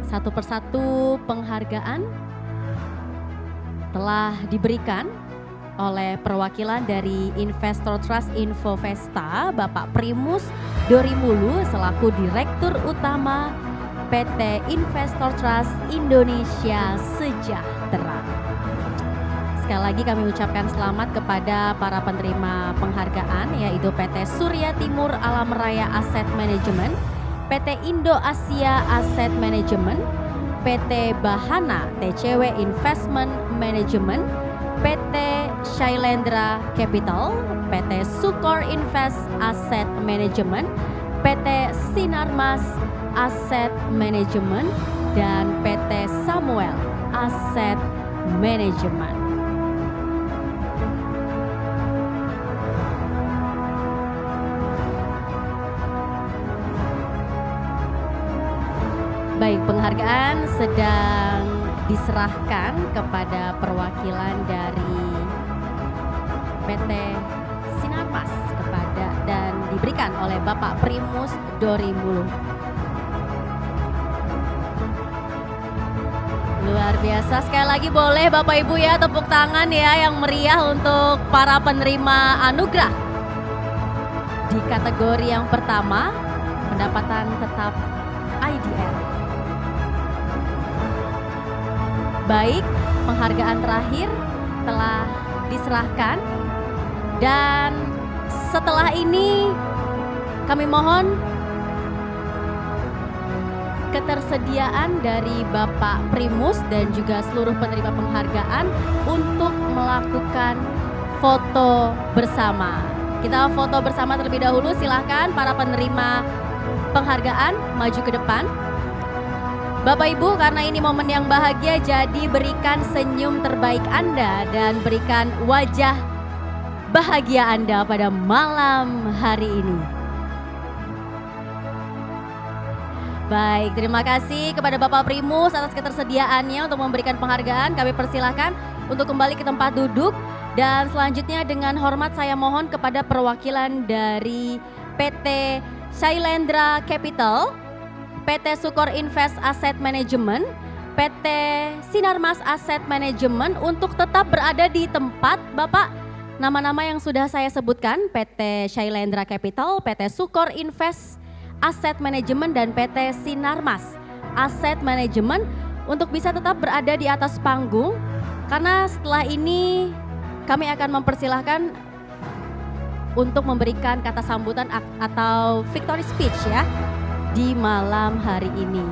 [SPEAKER 1] satu persatu penghargaan telah diberikan oleh perwakilan dari Investor Trust Infovesta, Bapak Primus Dorimulu selaku Direktur Utama PT Investor Trust Indonesia Sejahtera. Sekali lagi kami ucapkan selamat kepada para penerima penghargaan, yaitu PT Surya Timur Alam Raya Asset Management, PT Indo Asia Asset Management, PT Bahana TCW Investment Management, PT Shailendra Capital, PT Sukor Invest Asset Management, PT Sinarmas Asset Management, dan PT Samuel Asset Management. Baik, penghargaan sedang diserahkan kepada perwakilan dari PT Sinarmas dan diberikan oleh Bapak Primus Dorimulu. Luar biasa, sekali lagi boleh Bapak Ibu ya tepuk tangan ya yang meriah untuk para penerima anugerah. Di kategori yang pertama, pendapatan tetap IDR. Baik, penghargaan terakhir telah diserahkan dan setelah ini kami mohon ketersediaan dari Bapak Primus dan juga seluruh penerima penghargaan untuk melakukan foto bersama. Kita foto bersama terlebih dahulu, silahkan para penerima penghargaan maju ke depan. Bapak Ibu, karena ini momen yang bahagia, jadi berikan senyum terbaik Anda dan berikan wajah bahagia Anda pada malam hari ini. Baik, terima kasih kepada Bapak Primus atas ketersediaannya untuk memberikan penghargaan. Kami persilahkan untuk kembali ke tempat duduk. Dan selanjutnya dengan hormat saya mohon kepada perwakilan dari PT Shailendra Capital, PT Sukor Invest Asset Management, PT Sinarmas Asset Management untuk tetap berada di tempat. Bapak, nama-nama yang sudah saya sebutkan, PT Shailendra Capital, PT Sukor Invest Asset Management, dan PT Sinarmas Asset Management untuk bisa tetap berada di atas panggung, karena setelah ini kami akan mempersilahkan untuk memberikan kata sambutan atau victory speech ya di malam hari ini.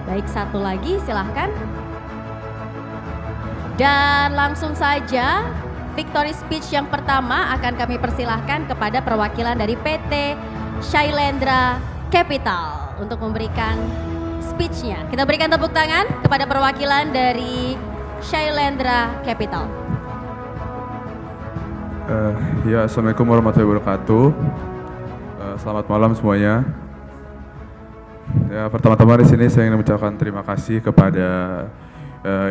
[SPEAKER 1] Baik, satu lagi silahkan. Dan langsung saja victory speech yang pertama akan kami persilahkan kepada perwakilan dari PT Shailendra Capital untuk memberikan speech-nya. Kita berikan tepuk tangan kepada perwakilan dari Shailendra Capital.
[SPEAKER 5] Ya, Assalamualaikum warahmatullahi wabarakatuh. Selamat malam semuanya. Ya, pertama-tama di sini saya ingin mengucapkan terima kasih kepada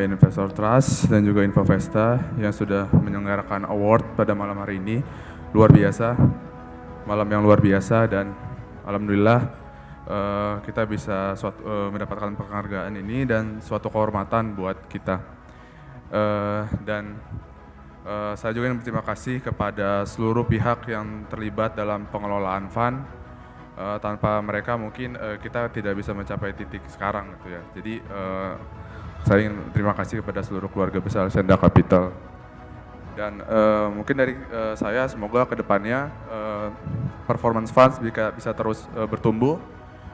[SPEAKER 5] Investor Trust dan juga Infovesta yang sudah menyelenggarakan award pada malam hari ini. Luar biasa, malam yang luar biasa, dan alhamdulillah kita bisa mendapatkan penghargaan ini dan suatu kehormatan buat kita. Saya juga ingin berterima kasih kepada seluruh pihak yang terlibat dalam pengelolaan fund. Tanpa mereka mungkin kita tidak bisa mencapai titik sekarang gitu ya. Jadi saya ingin terima kasih kepada seluruh keluarga besar Shailendra Capital. Dan mungkin dari saya semoga kedepannya performance funds bisa terus bertumbuh,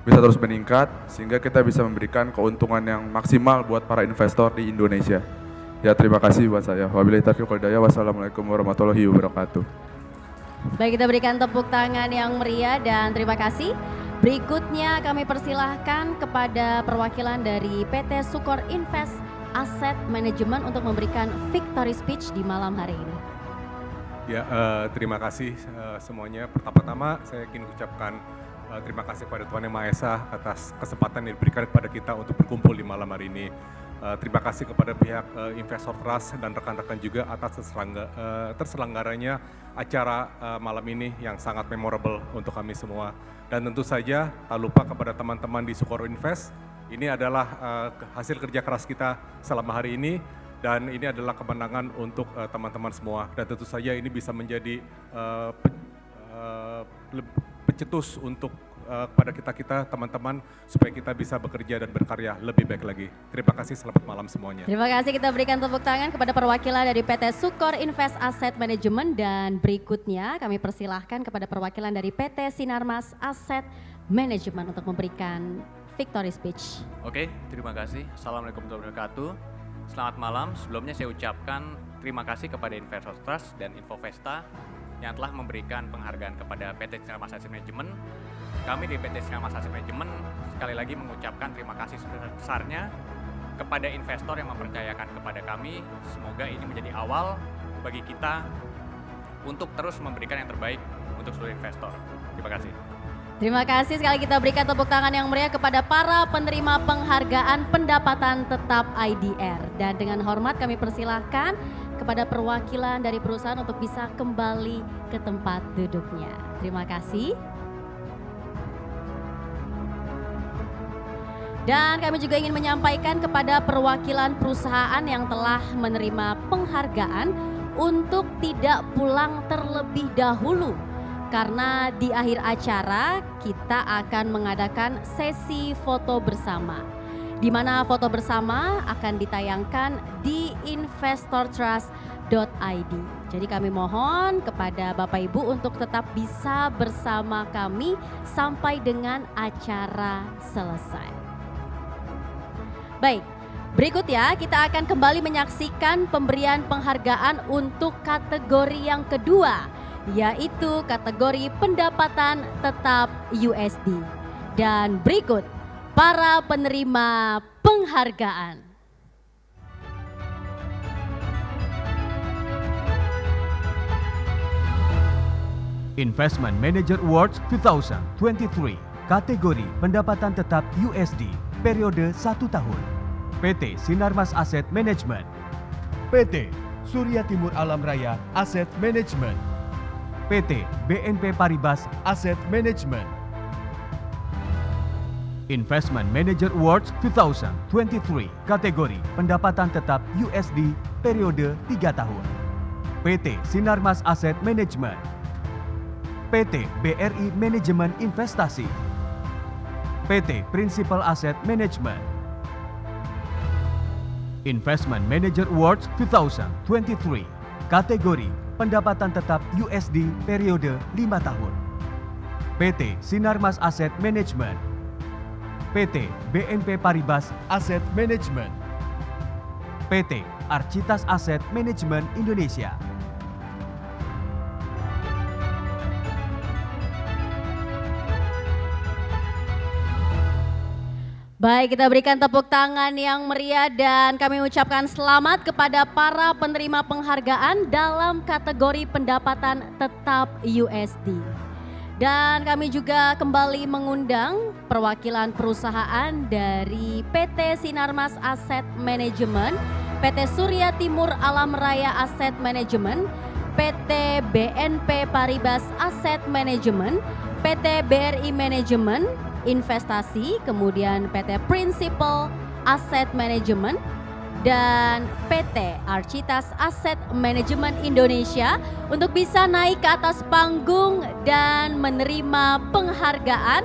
[SPEAKER 5] bisa terus meningkat, sehingga kita bisa memberikan keuntungan yang maksimal buat para investor di Indonesia. Ya, terima kasih buat saya. Wabillahi taufiq wal hidayah. Wassalamualaikum warahmatullahi wabarakatuh.
[SPEAKER 1] Baik, kita berikan tepuk tangan yang meriah dan terima kasih. Berikutnya kami persilahkan kepada perwakilan dari PT Sukor Invest Asset Management untuk memberikan victory speech di malam hari ini.
[SPEAKER 6] Ya, terima kasih semuanya. Pertama-tama saya ingin ucapkan terima kasih pada Tuhan Yang Maha Esa atas kesempatan yang diberikan kepada kita untuk berkumpul di malam hari ini. Terima kasih kepada pihak Investor Trust dan rekan-rekan juga atas terselenggaranya acara malam ini yang sangat memorable untuk kami semua. Dan tentu saja tak lupa kepada teman-teman di Sukor Invest, ini adalah hasil kerja keras kita selama hari ini. Dan ini adalah kemenangan untuk teman-teman semua. Dan tentu saja ini bisa menjadi pencetus untuk kepada kita teman-teman supaya kita bisa bekerja dan berkarya lebih baik lagi. Terima kasih, selamat malam semuanya.
[SPEAKER 1] Terima kasih, kita berikan tepuk tangan kepada perwakilan dari PT Sukor Invest Asset Management. Dan berikutnya kami persilahkan kepada perwakilan dari PT Sinarmas Asset Management untuk memberikan victory speech.
[SPEAKER 7] Oke, terima kasih. Assalamualaikum warahmatullahi wabarakatuh. Selamat malam, sebelumnya saya ucapkan terima kasih kepada Investor Trust dan Infovesta yang telah memberikan penghargaan kepada PT Sinarmas Asset Management. Kami di PT Sinarmas Asset Management sekali lagi mengucapkan terima kasih sebesar-besarnya kepada investor yang mempercayakan kepada kami. Semoga ini menjadi awal bagi kita untuk terus memberikan yang terbaik untuk seluruh investor. Terima kasih.
[SPEAKER 1] Terima kasih, sekali kita berikan tepuk tangan yang meriah kepada para penerima penghargaan pendapatan tetap IDR. Dan dengan hormat kami persilahkan kepada perwakilan dari perusahaan untuk bisa kembali ke tempat duduknya. Terima kasih. Dan kami juga ingin menyampaikan kepada perwakilan perusahaan yang telah menerima penghargaan untuk tidak pulang terlebih dahulu. Karena di akhir acara kita akan mengadakan sesi foto bersama, di mana foto bersama akan ditayangkan di investortrust.id. Jadi kami mohon kepada Bapak Ibu untuk tetap bisa bersama kami sampai dengan acara selesai. Baik, berikut ya kita akan kembali menyaksikan pemberian penghargaan untuk kategori yang kedua, yaitu kategori pendapatan tetap USD. Dan berikut para penerima penghargaan.
[SPEAKER 3] Investment Manager Awards 2023, kategori pendapatan tetap USD, periode 1 tahun. PT Sinarmas Asset Management, PT Surya Timur Alam Raya Asset Management, PT BNP Paribas Asset Management. Investment Manager Awards 2023, kategori pendapatan tetap USD, periode 3 tahun. PT Sinarmas Asset Management, PT BRI Manajemen Investasi, PT Principal Asset Management. Investment Manager Awards 2023, kategori pendapatan tetap USD, periode 5 tahun. PT Sinarmas Asset Management, PT BNP Paribas Asset Management, PT Architas Asset Management Indonesia.
[SPEAKER 1] Baik, kita berikan tepuk tangan yang meriah dan kami ucapkan selamat kepada para penerima penghargaan dalam kategori pendapatan tetap USD. Dan kami juga kembali mengundang perwakilan perusahaan dari PT Sinarmas Asset Management, PT Surya Timur Alam Raya Asset Management, PT BNP Paribas Asset Management, PT BRI Manajemen Investasi, kemudian PT Principal Asset Management, dan PT Architas Asset Management Indonesia untuk bisa naik ke atas panggung dan menerima penghargaan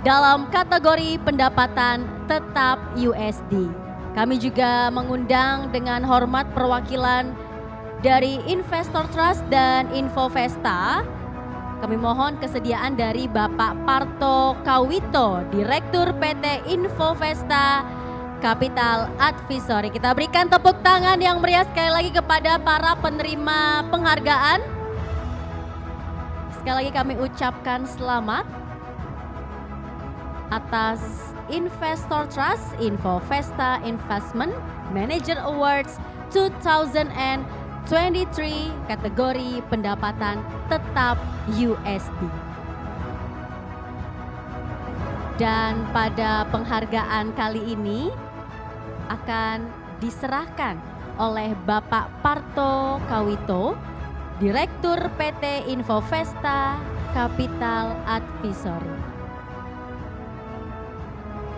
[SPEAKER 1] dalam kategori pendapatan tetap USD. Kami juga mengundang dengan hormat perwakilan dari Investor Trust dan Infovesta. Kami mohon kesediaan dari Bapak Parto Kawito, Direktur PT Infovesta Capital Advisory. Kita berikan tepuk tangan yang meriah sekali lagi kepada para penerima penghargaan. Sekali lagi kami ucapkan selamat atas Investor Trust Infovesta Investment Manager Awards 2023. 2023 kategori pendapatan tetap USD. Dan pada penghargaan kali ini akan diserahkan oleh Bapak Parto Kawito, Direktur PT Infovesta Capital Advisory.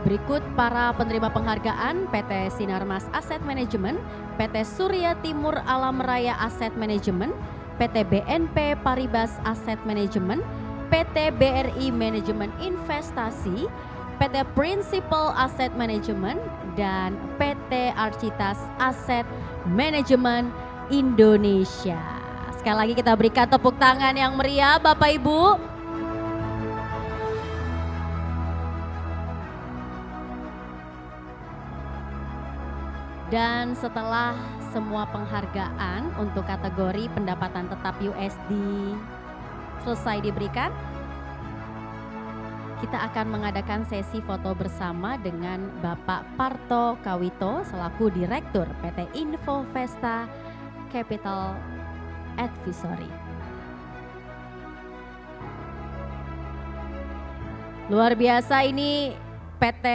[SPEAKER 1] Berikut para penerima penghargaan: PT Sinarmas Asset Management, PT Surya Timur Alam Raya Asset Management, PT BNP Paribas Asset Management, PT BRI Manajemen Investasi, PT Principal Asset Management, dan PT Architas Asset Management Indonesia. Sekali lagi kita berikan tepuk tangan yang meriah Bapak Ibu. Dan setelah semua penghargaan untuk kategori pendapatan tetap USD selesai diberikan, kita akan mengadakan sesi foto bersama dengan Bapak Parto Kawito selaku Direktur PT Infovesta Capital Advisory. Luar biasa ini PT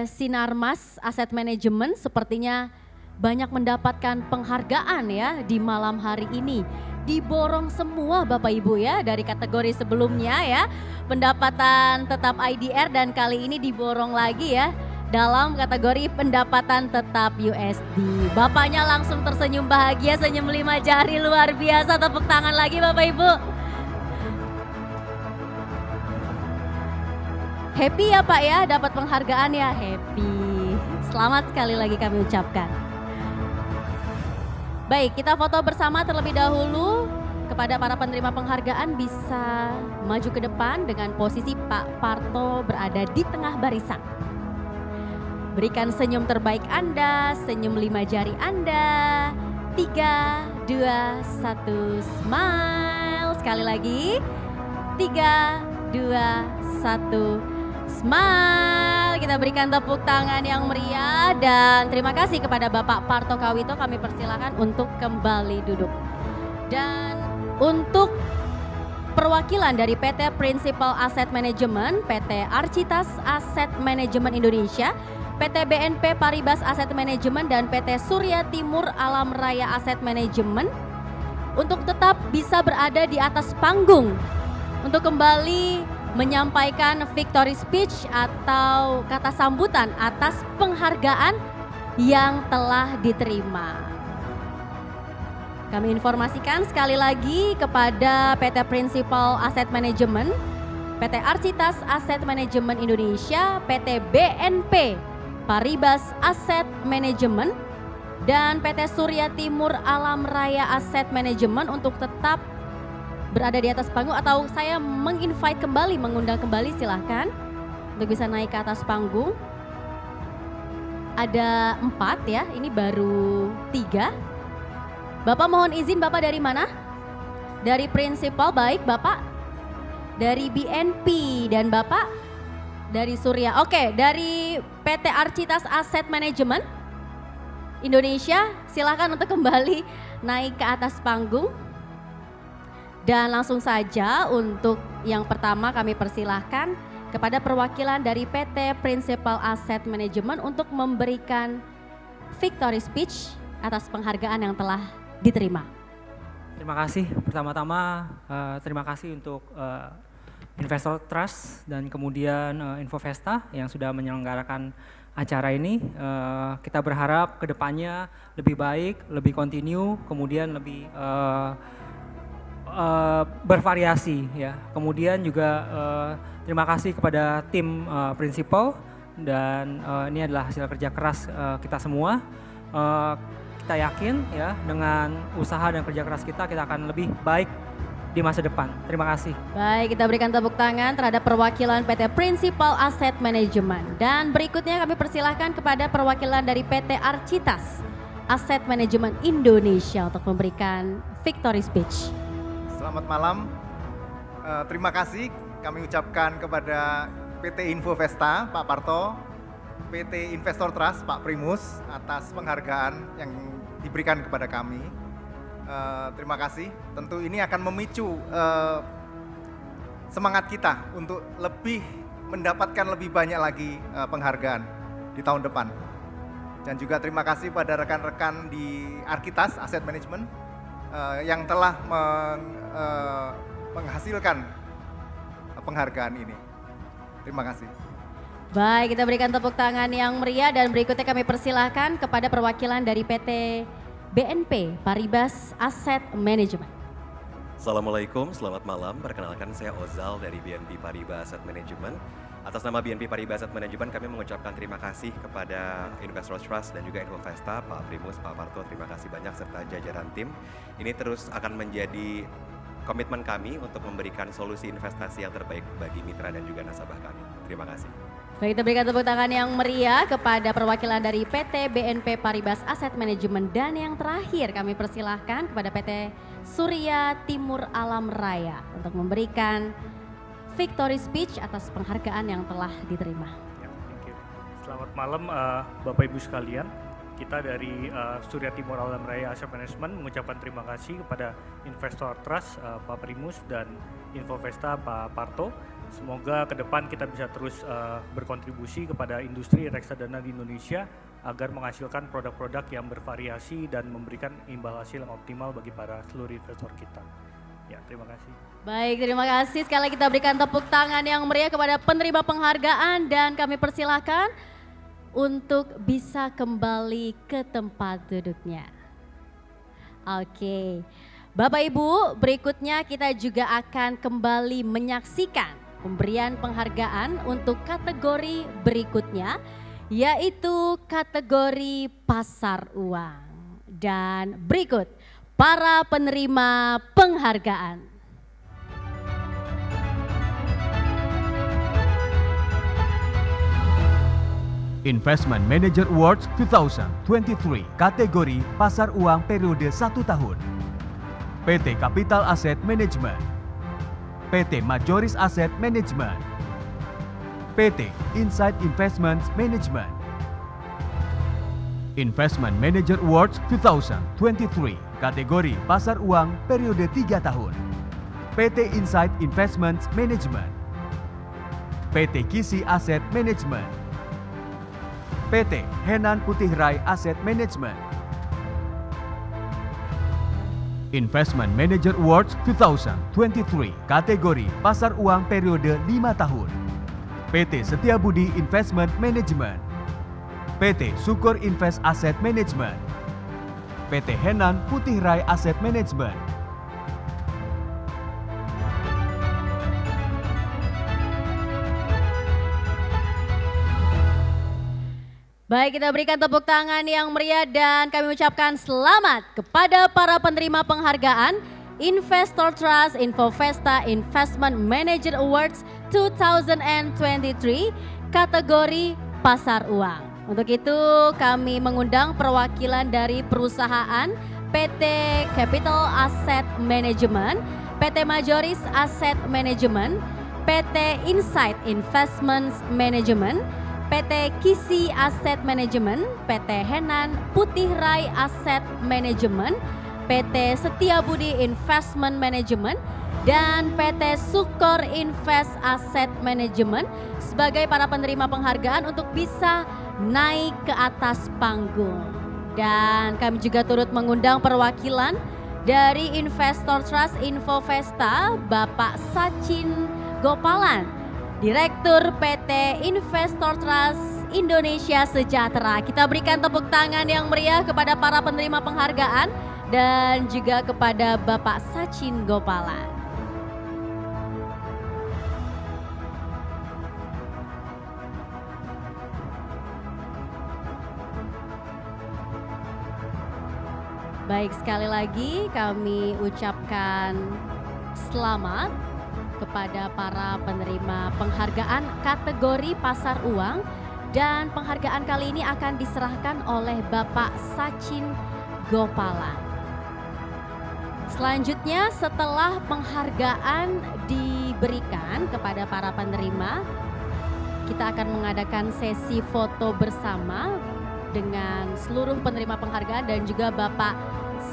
[SPEAKER 1] Sinarmas Asset Management sepertinya banyak mendapatkan penghargaan ya di malam hari ini. Diborong semua Bapak Ibu ya dari kategori sebelumnya ya. Pendapatan tetap IDR dan kali ini diborong lagi ya dalam kategori pendapatan tetap USD. Bapaknya langsung tersenyum bahagia, senyum 5 jari, luar biasa. Tepuk tangan lagi Bapak Ibu. Happy ya Pak ya dapat penghargaan ya, happy. Selamat sekali lagi kami ucapkan. Baik, kita foto bersama terlebih dahulu. Kepada para penerima penghargaan bisa maju ke depan dengan posisi Pak Parto berada di tengah barisan. Berikan senyum terbaik Anda, senyum 5 jari Anda. 3, 2, 1, smile. Sekali lagi. 3, 2, 1, smile. Kita berikan tepuk tangan yang meriah dan terima kasih kepada Bapak Parto Kawito. Kami persilakan untuk kembali duduk. Dan untuk perwakilan dari PT Principal Asset Management, PT Architas Asset Management Indonesia, PT BNP Paribas Asset Management, dan PT Surya Timur Alam Raya Asset Management untuk tetap bisa berada di atas panggung untuk kembali menyampaikan victory speech atau kata sambutan atas penghargaan yang telah diterima. Kami informasikan sekali lagi kepada PT Principal Asset Management, PT Architas Asset Management Indonesia, PT BNP Paribas Asset Management, dan PT Surya Timur Alam Raya Asset Management untuk tetap berada di atas panggung, atau saya menginvite kembali, mengundang kembali, silahkan untuk bisa naik ke atas panggung. Ada 4 ya, ini baru 3. Bapak mohon izin, Bapak dari mana? Dari Principal, baik Bapak. Dari BNP dan Bapak dari Surya. Oke, dari PT Architas Asset Management Indonesia, silakan untuk kembali naik ke atas panggung. Dan langsung saja untuk yang pertama kami persilahkan kepada perwakilan dari PT Principal Asset Management untuk memberikan victory speech atas penghargaan yang telah diterima.
[SPEAKER 8] Terima kasih. Pertama-tama terima kasih untuk Investor Trust dan kemudian Infovesta yang sudah menyelenggarakan acara ini. Kita berharap kedepannya lebih baik, lebih kontinu, kemudian lebih bervariasi ya. Kemudian juga terima kasih kepada tim Principal dan ini adalah hasil kerja keras kita semua. Kita yakin ya dengan usaha dan kerja keras kita akan lebih baik di masa depan. Terima kasih.
[SPEAKER 1] Baik, kita berikan tepuk tangan terhadap perwakilan PT Principal Asset Management. Dan berikutnya kami persilahkan kepada perwakilan dari PT Architas Asset Management Indonesia untuk memberikan victory speech.
[SPEAKER 9] Selamat malam, terima kasih kami ucapkan kepada PT Infovesta, Pak Parto, PT Investor Trust, Pak Primus, atas penghargaan yang diberikan kepada kami. Terima kasih. Tentu ini akan memicu semangat kita untuk lebih mendapatkan lebih banyak lagi penghargaan di tahun depan. Dan juga terima kasih pada rekan-rekan di Arkitas Asset Management yang telah menghasilkan penghargaan ini. Terima kasih.
[SPEAKER 1] Baik, kita berikan tepuk tangan yang meriah dan berikutnya kami persilahkan kepada perwakilan dari PT BNP Paribas Asset Management.
[SPEAKER 10] Assalamualaikum, selamat malam. Perkenalkan saya Ozal dari BNP Paribas Asset Management. Atas nama BNP Paribas Asset Management kami mengucapkan terima kasih kepada Investor Trust dan juga Infovesta, Pak Primus, Pak Parto, terima kasih banyak serta jajaran tim. Ini terus akan menjadi komitmen kami untuk memberikan solusi investasi yang terbaik bagi mitra dan juga nasabah kami. Terima kasih.
[SPEAKER 1] Baik, kita berikan tepuk tangan yang meriah kepada perwakilan dari PT BNP Paribas Asset Management. Dan yang terakhir kami persilahkan kepada PT Surya Timur Alam Raya untuk memberikan victory speech atas penghargaan yang telah diterima.
[SPEAKER 11] Ya, thank you. Selamat malam Bapak Ibu sekalian. Kita dari Surya Timur Alam Raya Asset Management mengucapkan terima kasih kepada Investor Trust Pak Primus dan Infovesta Pak Parto. Semoga ke depan kita bisa terus berkontribusi kepada industri reksadana di Indonesia agar menghasilkan produk-produk yang bervariasi dan memberikan imbal hasil yang optimal bagi para seluruh investor kita. Ya, terima kasih.
[SPEAKER 1] Baik, terima kasih. Sekali lagi kita berikan tepuk tangan yang meriah kepada penerima penghargaan dan kami persilahkan untuk bisa kembali ke tempat duduknya. Oke, Bapak Ibu, berikutnya kita juga akan kembali menyaksikan pemberian penghargaan untuk kategori berikutnya, yaitu kategori pasar uang. Dan berikut para penerima penghargaan.
[SPEAKER 3] Investment Manager Awards 2023 kategori pasar uang periode 1 tahun. PT Capital Asset Management, PT Majoris Asset Management, PT Insight Investments Management. Investment Manager Awards 2023 kategori pasar uang periode 3 tahun. PT Insight Investments Management, PT Kisi Asset Management, PT Henan Putih Rai Asset Management. Investment Manager Awards 2023 kategori pasar uang periode 5 tahun. PT Setiabudi Investment Management, PT Syukur Invest Asset Management, PT Henan Putih Rai Asset Management.
[SPEAKER 1] Baik, kita berikan tepuk tangan yang meriah dan kami ucapkan selamat kepada para penerima penghargaan Investor Trust Infovesta Investment Manager Awards 2023 kategori pasar uang. Untuk itu kami mengundang perwakilan dari perusahaan PT Capital Asset Management, PT Majoris Asset Management, PT Insight Investments Management, PT Kisi Asset Management, PT Henan Putih Rai Asset Management, PT Setiabudi Investment Management, dan PT Syukur Invest Asset Management sebagai para penerima penghargaan untuk bisa naik ke atas panggung. Dan kami juga turut mengundang perwakilan dari Investor Trust Infovesta, Bapak Sachin Gopalan, Direktur PT Investor Trust Indonesia Sejahtera. Kita berikan tepuk tangan yang meriah kepada para penerima penghargaan dan juga kepada Bapak Sachin Gopalan. Baik, sekali lagi kami ucapkan selamat kepada para penerima penghargaan kategori pasar uang, dan penghargaan kali ini akan diserahkan oleh Bapak Sachin Gopalan. Selanjutnya, setelah penghargaan diberikan kepada para penerima, kita akan mengadakan sesi foto bersama dengan seluruh penerima penghargaan dan juga Bapak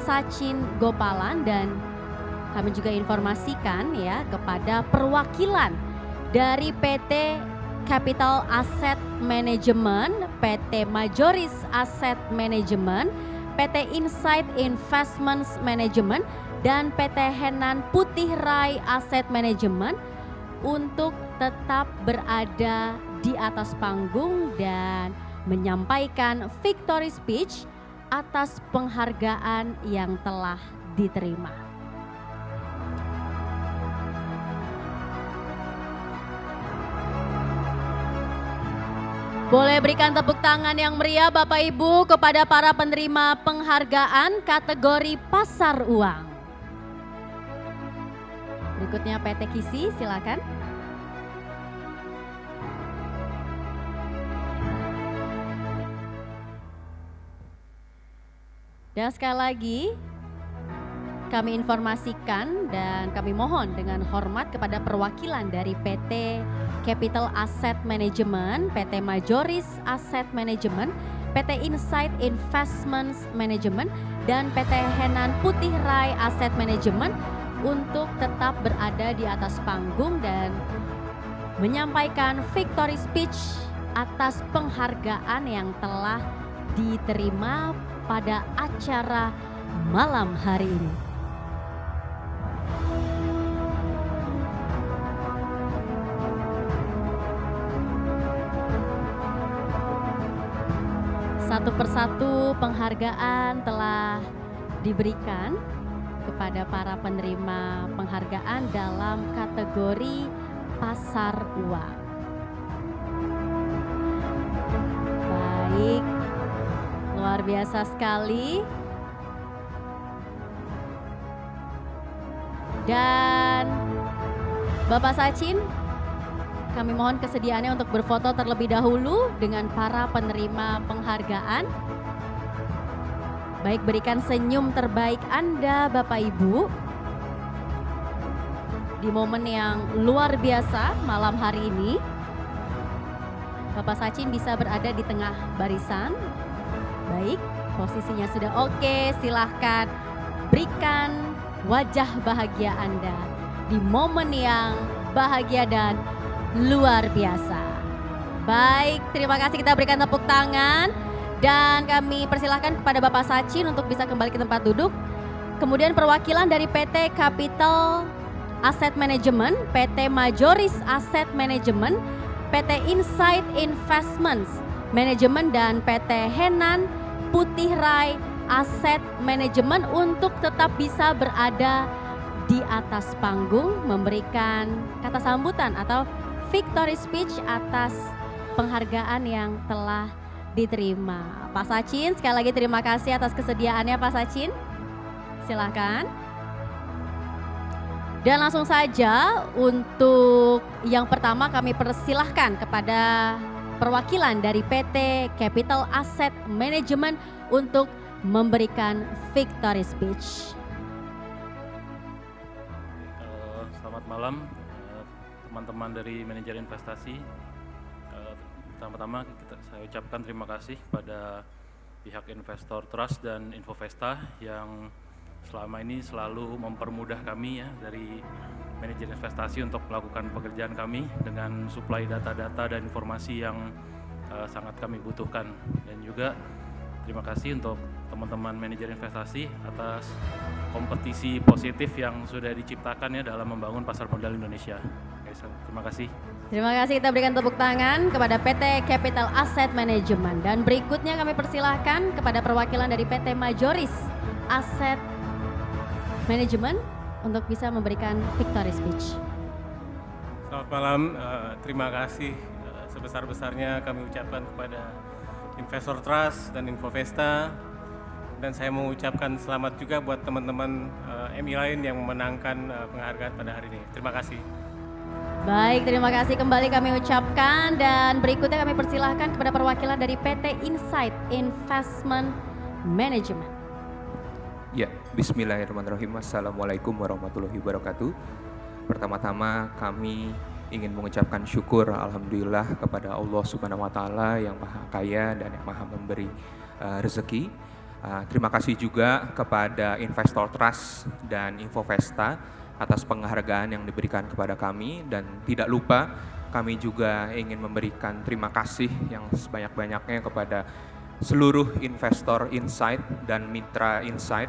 [SPEAKER 1] Sachin Gopalan, dan kami juga informasikan ya kepada perwakilan dari PT Capital Asset Management, PT Majoris Asset Management, PT Insight Investments Management, dan PT Henan Putih Rai Asset Management untuk tetap berada di atas panggung dan menyampaikan victory speech atas penghargaan yang telah diterima. Boleh berikan tepuk tangan yang meriah Bapak Ibu kepada para penerima penghargaan kategori pasar uang. Berikutnya PT Kisi, silakan. Dan sekali lagi kami informasikan dan kami mohon dengan hormat kepada perwakilan dari PT Capital Asset Management, PT Majoris Asset Management, PT Insight Investments Management, dan PT Henan Putih Rai Asset Management untuk tetap berada di atas panggung dan menyampaikan victory speech atas penghargaan yang telah diterima pada acara malam hari ini. Satu persatu penghargaan telah diberikan kepada para penerima penghargaan dalam kategori pasar uang. Baik, luar biasa sekali. Dan Bapak Sachin, kami mohon kesediaannya untuk berfoto terlebih dahulu dengan para penerima penghargaan. Baik, berikan senyum terbaik Anda Bapak Ibu di momen yang luar biasa malam hari ini. Bapak Sachin bisa berada di tengah barisan. Baik, posisinya sudah oke, silahkan berikan wajah bahagia Anda di momen yang bahagia dan luar biasa. Baik, terima kasih, kita berikan tepuk tangan dan kami persilahkan kepada Bapak Sachin untuk bisa kembali ke tempat duduk. Kemudian perwakilan dari PT Capital Asset Management, PT Majoris Asset Management, PT Insight Investments Management, dan PT Henan Putih Rai Asset Management untuk tetap bisa berada di atas panggung memberikan kata sambutan atau victory speech atas penghargaan yang telah diterima. Pak Sachin, sekali lagi terima kasih atas kesediaannya Pak Sachin. Silakan. Dan langsung saja untuk yang pertama kami persilahkan kepada perwakilan dari PT Capital Asset Management untuk memberikan victory speech.
[SPEAKER 12] Selamat malam teman-teman dari manajer investasi. Pertama-tama saya ucapkan terima kasih kepada pihak Investor Trust dan Infovesta yang selama ini selalu mempermudah kami ya dari manajer investasi untuk melakukan pekerjaan kami dengan suplai data-data dan informasi yang sangat kami butuhkan. Dan juga terima kasih untuk teman-teman manajer investasi atas kompetisi positif yang sudah diciptakan ya dalam membangun pasar modal Indonesia. Terima kasih.
[SPEAKER 1] Terima kasih, kita berikan tepuk tangan kepada PT Capital Asset Management. Dan berikutnya kami persilahkan kepada perwakilan dari PT Majoris Asset Management untuk bisa memberikan victory speech.
[SPEAKER 13] Selamat malam, terima kasih sebesar-besarnya kami ucapkan kepada Investor Trust dan Infovesta. Dan saya mau ucapkan selamat juga buat teman-teman MI lain yang memenangkan penghargaan pada hari ini. Terima kasih.
[SPEAKER 1] Baik, terima kasih kembali kami ucapkan dan berikutnya kami persilahkan kepada perwakilan dari PT Insight Investment Management.
[SPEAKER 14] Ya, bismillahirrahmanirrahim. Assalamualaikum warahmatullahi wabarakatuh. Pertama-tama kami ingin mengucapkan syukur alhamdulillah kepada Allah Subhanahu wa taala yang Maha Kaya dan yang Maha memberi rezeki. Terima kasih juga kepada Investor Trust dan Infovesta atas penghargaan yang diberikan kepada kami, dan tidak lupa kami juga ingin memberikan terima kasih yang sebanyak-banyaknya kepada seluruh investor Insight dan mitra Insight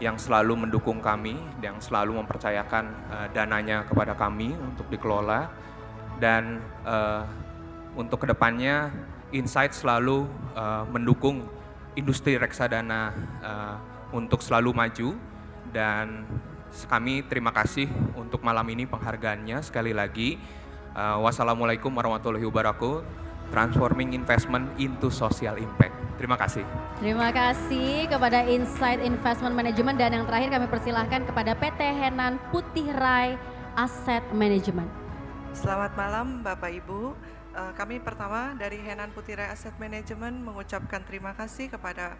[SPEAKER 14] yang selalu mendukung kami, yang selalu mempercayakan dananya kepada kami untuk dikelola, dan untuk kedepannya Insight selalu mendukung industri reksadana untuk selalu maju, dan kami terima kasih untuk malam ini penghargaannya sekali lagi. Wassalamualaikum warahmatullahi wabarakatuh. Transforming investment into social impact. Terima kasih.
[SPEAKER 1] Terima kasih kepada Insight Investment Management, dan yang terakhir kami persilahkan kepada PT Henan Putih Rai Asset Management.
[SPEAKER 15] Selamat malam Bapak Ibu. Kami pertama dari Henan Putih Rai Asset Management mengucapkan terima kasih kepada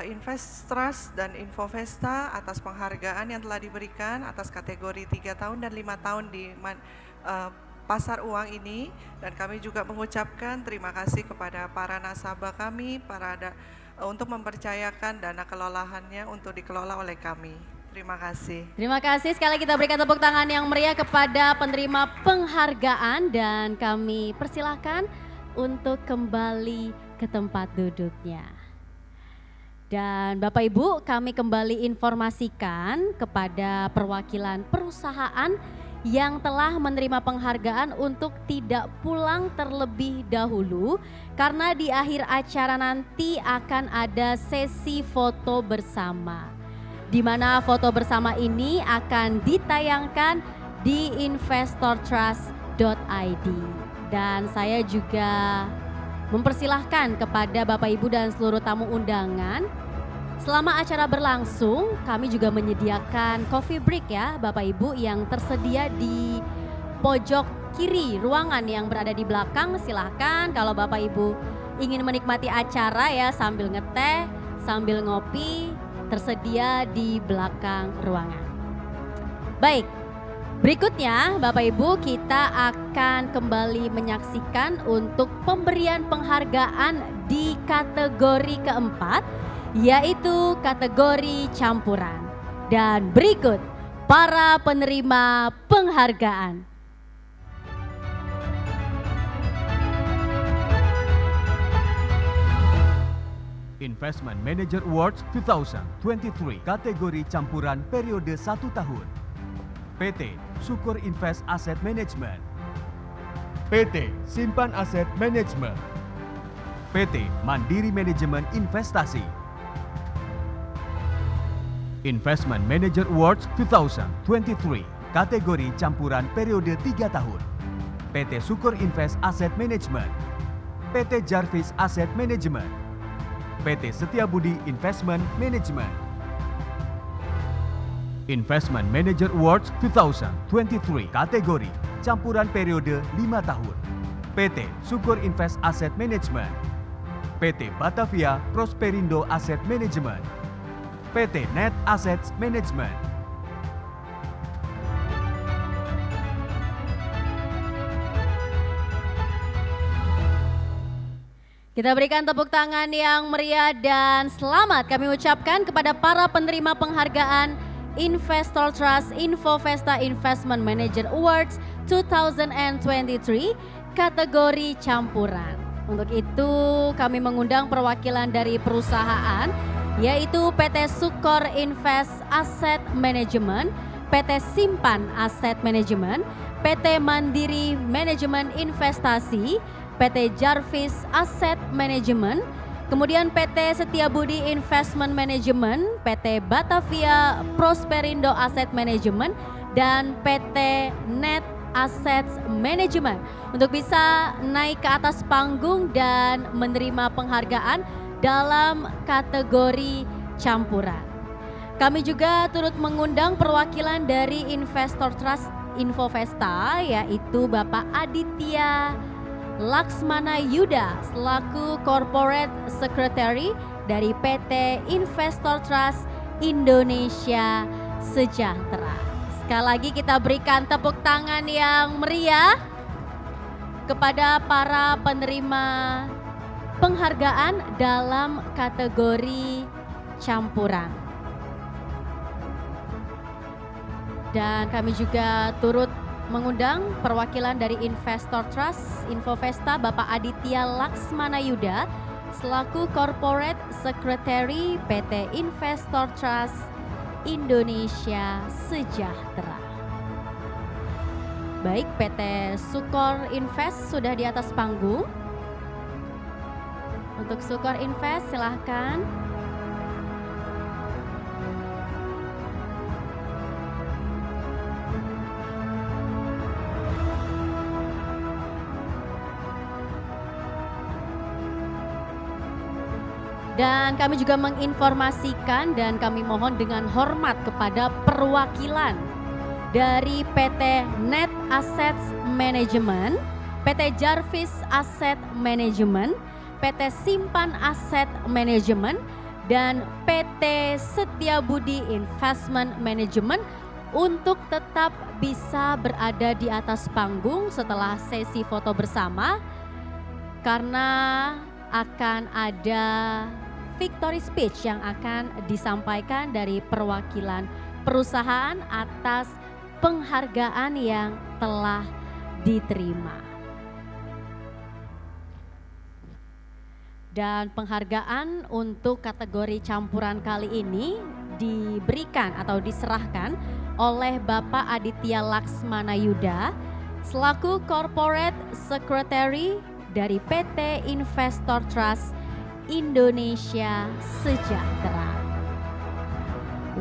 [SPEAKER 15] Invest Trust dan Infovesta atas penghargaan yang telah diberikan atas kategori 3 tahun dan 5 tahun di pasar uang ini, dan kami juga mengucapkan terima kasih kepada para nasabah kami untuk mempercayakan dana kelolaannya untuk dikelola oleh kami. Terima kasih.
[SPEAKER 1] Terima kasih, sekali kita berikan tepuk tangan yang meriah kepada penerima penghargaan, dan kami persilahkan untuk kembali ke tempat duduknya. Dan Bapak Ibu, kami kembali informasikan kepada perwakilan perusahaan yang telah menerima penghargaan untuk tidak pulang terlebih dahulu, karena di akhir acara nanti akan ada sesi foto bersama, di mana foto bersama ini akan ditayangkan di investortrust.id. Dan saya juga mempersilahkan kepada Bapak Ibu dan seluruh tamu undangan, selama acara berlangsung kami juga menyediakan coffee break ya Bapak Ibu, yang tersedia di pojok kiri ruangan yang berada di belakang. Silahkan kalau Bapak Ibu ingin menikmati acara ya sambil ngeteh, sambil ngopi, tersedia di belakang ruangan. Baik, berikutnya Bapak Ibu kita akan kembali menyaksikan untuk pemberian penghargaan di kategori keempat, yaitu kategori campuran. Dan berikut para penerima penghargaan.
[SPEAKER 3] Investment Manager Awards 2023 kategori campuran periode 1 tahun. PT Syukur Invest Asset Management, PT Simpan Aset Management, PT Mandiri Manajemen Investasi. Investment Manager Awards 2023 kategori campuran periode 3 tahun. PT Syukur Invest Asset Management, PT Jarvis Asset Management, PT Setiabudi Investment Management. Investment Manager Awards 2023 kategori campuran periode 5 tahun. PT Syukur Invest Asset Management, PT Batavia Prosperindo Asset Management, PT Net Assets Management.
[SPEAKER 1] Kita berikan tepuk tangan yang meriah dan selamat kami ucapkan kepada para penerima penghargaan Investor Trust Infovesta Investment Manager Awards 2023 kategori campuran. Untuk itu kami mengundang perwakilan dari perusahaan, yaitu PT Syukur Invest Asset Management, PT Simpan Asset Management, PT Mandiri Manajemen Investasi, PT Jarvis Asset Management, kemudian PT Setiabudi Investment Management, PT Batavia Prosperindo Asset Management, dan PT Net Assets Management, untuk bisa naik ke atas panggung dan menerima penghargaan dalam kategori campuran. Kami juga turut mengundang perwakilan dari Investor Trust Infovesta, yaitu Bapak Aditya Laksmana Yuda selaku Corporate Secretary dari PT Investor Trust Indonesia Sejahtera. Sekali lagi kita berikan tepuk tangan yang meriah kepada para penerima penghargaan dalam kategori campuran. Dan kami juga turut mengundang perwakilan dari Investor Trust Infovesta Bapak Aditya Laksmana Yuda selaku Corporate Secretary PT Investor Trust Indonesia Sejahtera. Baik, PT Sukor Invest sudah di atas panggung. Untuk Sukor Invest silahkan. Dan kami juga menginformasikan dan kami mohon dengan hormat kepada perwakilan dari PT Net Assets Management, PT Jarvis Asset Management, PT Simpan Asset Management, dan PT Setiabudi Investment Management untuk tetap bisa berada di atas panggung setelah sesi foto bersama karena akan ada victory speech yang akan disampaikan dari perwakilan perusahaan atas penghargaan yang telah diterima. Dan penghargaan untuk kategori campuran kali ini diberikan atau diserahkan oleh Bapak Aditya Laksmana Yuda selaku Corporate Secretary dari PT Investor Trust Indonesia Sejahtera.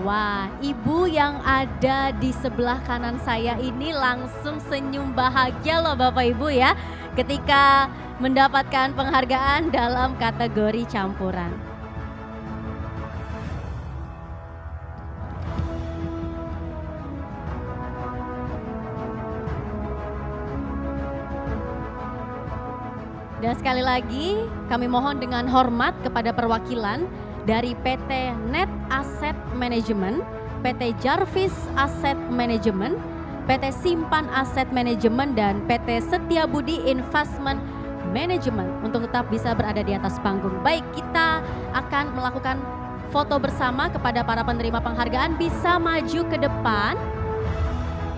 [SPEAKER 1] Wah, ibu yang ada di sebelah kanan saya ini langsung senyum bahagia loh Bapak Ibu ya ketika mendapatkan penghargaan dalam kategori campuran. Dan sekali lagi kami mohon dengan hormat kepada perwakilan dari PT Net Asset Management, PT Jarvis Asset Management, PT Simpan Asset Management, dan PT Setiabudi Investment Management untuk tetap bisa berada di atas panggung. Baik, kita akan melakukan foto bersama kepada para penerima penghargaan, bisa maju ke depan.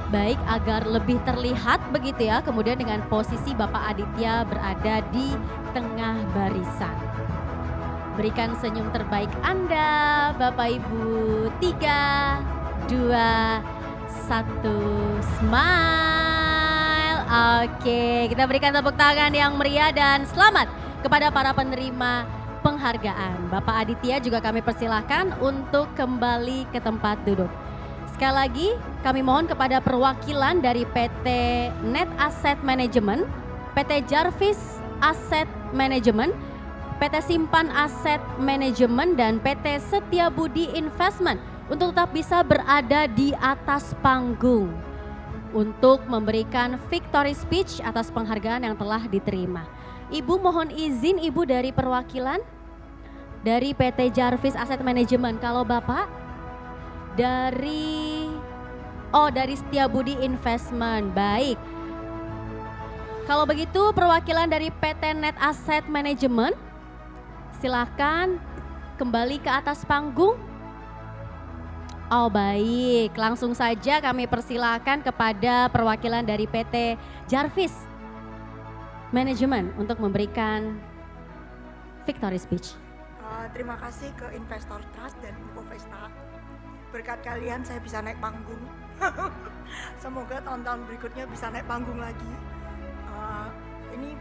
[SPEAKER 1] Baik, agar lebih terlihat begitu ya, kemudian dengan posisi Bapak Aditya berada di tengah barisan. Berikan senyum terbaik Anda Bapak Ibu. 3, 2, 1, smile. Oke, kita berikan tepuk tangan yang meriah dan selamat kepada para penerima penghargaan. Bapak Aditya juga kami persilahkan untuk kembali ke tempat duduk. Sekali lagi kami mohon kepada perwakilan dari PT Net Asset Management, PT Jarvis Asset Management, PT Simpan Asset Management, dan PT Setiabudi Investment untuk tetap bisa berada di atas panggung untuk memberikan victory speech atas penghargaan yang telah diterima. Ibu mohon izin, Ibu dari perwakilan dari PT Jarvis Asset Management. Kalau Bapak dari Setiabudi Investment. Baik. Kalau begitu perwakilan dari PT Net Asset Management silahkan kembali ke atas panggung. Oh baik, langsung saja kami persilahkan kepada perwakilan dari PT Jarvis Management untuk memberikan victory speech.
[SPEAKER 16] Terima kasih ke Investor Trust dan Infovesta. Berkat kalian saya bisa naik panggung. Semoga tahun-tahun berikutnya bisa naik panggung lagi. Ini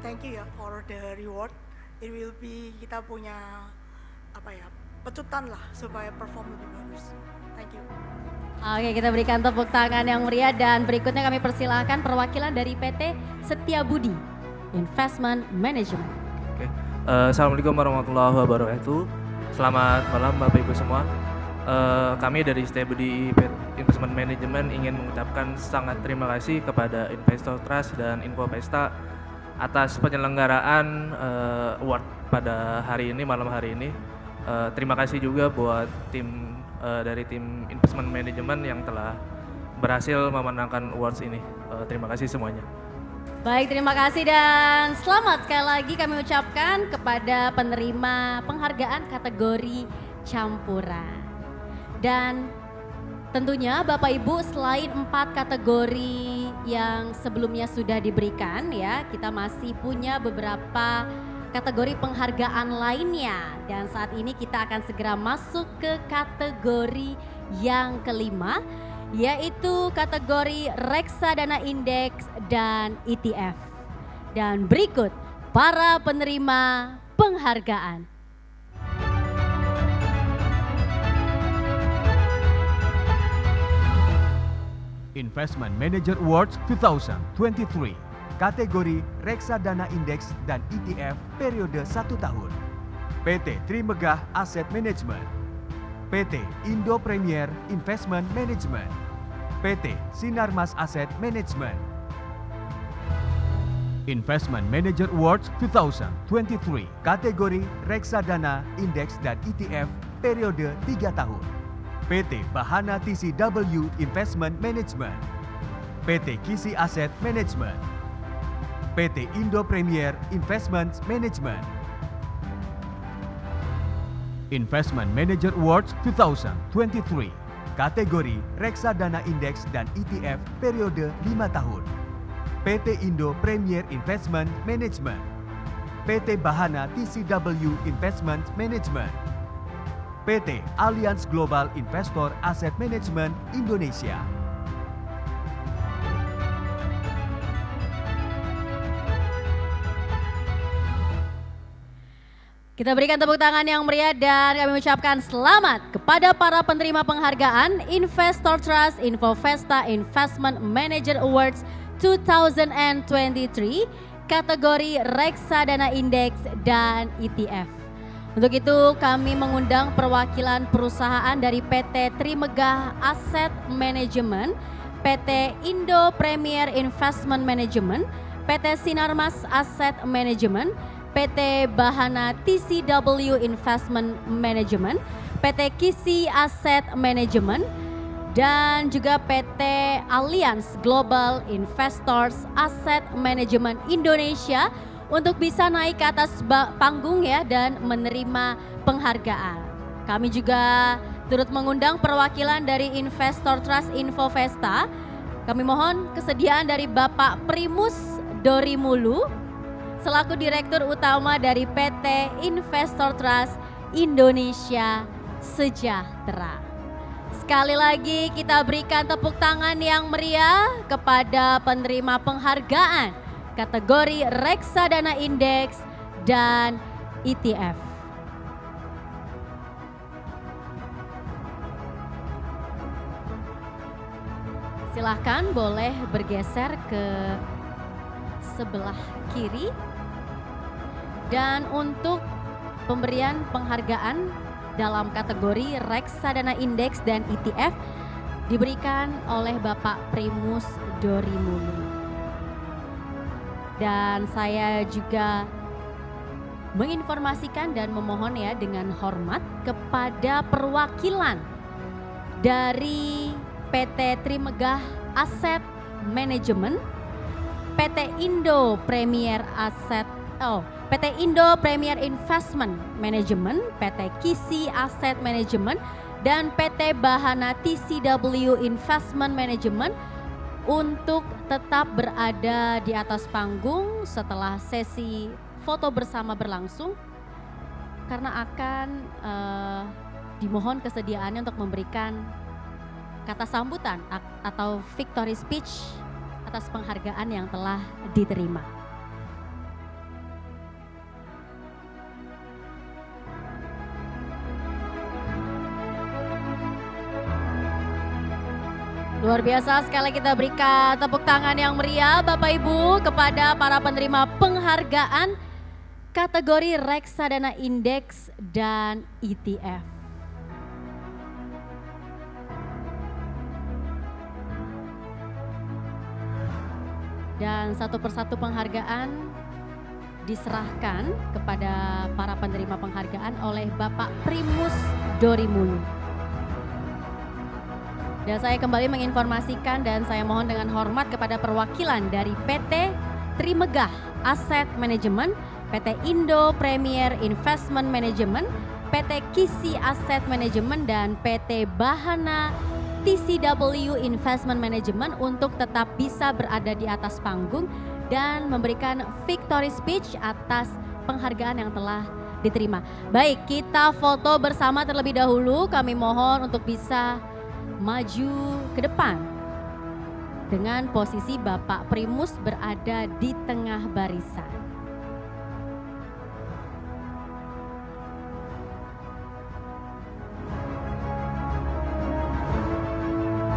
[SPEAKER 16] thank you ya for the reward. It will be kita punya pecutan lah supaya perform lebih bagus. Thank you.
[SPEAKER 1] Oke, kita berikan tepuk tangan yang meriah dan berikutnya kami persilahkan perwakilan dari PT Setiabudi Investment Management.
[SPEAKER 17] Oke. Assalamualaikum warahmatullahi wabarakatuh. Selamat malam Bapak Ibu semua. Kami dari Setiabudi Investment Management ingin mengucapkan sangat terima kasih kepada Investor Trust dan Infovesta atas penyelenggaraan award pada hari ini, malam hari ini. Terima kasih juga buat tim dari tim Investment Management yang telah berhasil memenangkan awards ini. Terima kasih semuanya.
[SPEAKER 1] Baik, terima kasih dan selamat sekali lagi kami ucapkan kepada penerima penghargaan kategori campuran. Dan tentunya Bapak Ibu, selain 4 kategori yang sebelumnya sudah diberikan ya, kita masih punya beberapa kategori penghargaan lainnya. Dan saat ini kita akan segera masuk ke kategori yang kelima, yaitu kategori reksadana indeks dan ETF. Dan berikut para penerima penghargaan.
[SPEAKER 3] Investment Manager Awards 2023, kategori reksadana indeks dan ETF periode 1 tahun. PT Trimegah Asset Management, PT Indo Premier Investment Management, PT Sinarmas Asset Management. Investment Manager Awards 2023, kategori reksadana indeks dan ETF periode 3 tahun. PT Bahana TCW Investment Management, PT Kisi Asset Management, PT Indo Premier Investment Management. Investment Manager Awards 2023, kategori reksadana indeks dan ETF periode 5 tahun. PT Indo Premier Investment Management, PT Bahana TCW Investment Management, PT Allianz Global Investor Asset Management Indonesia.
[SPEAKER 1] Kita berikan tepuk tangan yang meriah dan kami ucapkan selamat kepada para penerima penghargaan Investor Trust Infovesta Investment Manager Awards 2023 kategori reksadana indeks dan ETF. Untuk itu kami mengundang perwakilan perusahaan dari PT Trimegah Asset Management, PT Indo Premier Investment Management, PT Sinarmas Asset Management, PT Bahana TCW Investment Management, PT Kisi Asset Management, dan juga PT Allianz Global Investors Asset Management Indonesia untuk bisa naik ke atas panggung ya dan menerima penghargaan. Kami juga turut mengundang perwakilan dari Investor Trust Infovesta. Kami mohon kesediaan dari Bapak Primus Dorimulu selaku Direktur Utama dari PT Investor Trust Indonesia Sejahtera. Sekali lagi kita berikan tepuk tangan yang meriah kepada penerima penghargaan kategori reksadana indeks dan ETF. Silahkan boleh bergeser ke sebelah kiri. Dan untuk pemberian penghargaan dalam kategori reksadana indeks dan ETF diberikan oleh Bapak Primus Dorimulu. Dan saya juga menginformasikan dan memohon ya dengan hormat kepada perwakilan dari PT Trimegah Asset Management, PT Indo Premier PT Indo Premier Investment Management, PT Kisi Asset Management, dan PT Bahana TCW Investment Management untuk tetap berada di atas panggung setelah sesi foto bersama berlangsung, karena akan dimohon kesediaannya untuk memberikan kata sambutan atau victory speech atas penghargaan yang telah diterima. Luar biasa, sekali kita berikan tepuk tangan yang meriah Bapak Ibu kepada para penerima penghargaan kategori reksadana indeks dan ETF. Dan satu persatu penghargaan diserahkan kepada para penerima penghargaan oleh Bapak Primus Dorimulu. Dan saya kembali menginformasikan dan saya mohon dengan hormat kepada perwakilan dari PT Trimegah Asset Management, PT Indo Premier Investment Management, PT Kisi Asset Management dan PT Bahana TCW Investment Management untuk tetap bisa berada di atas panggung dan memberikan victory speech atas penghargaan yang telah diterima. Baik, kita foto bersama terlebih dahulu. Kami mohon untuk bisa maju ke depan dengan posisi Bapak Primus berada di tengah barisan.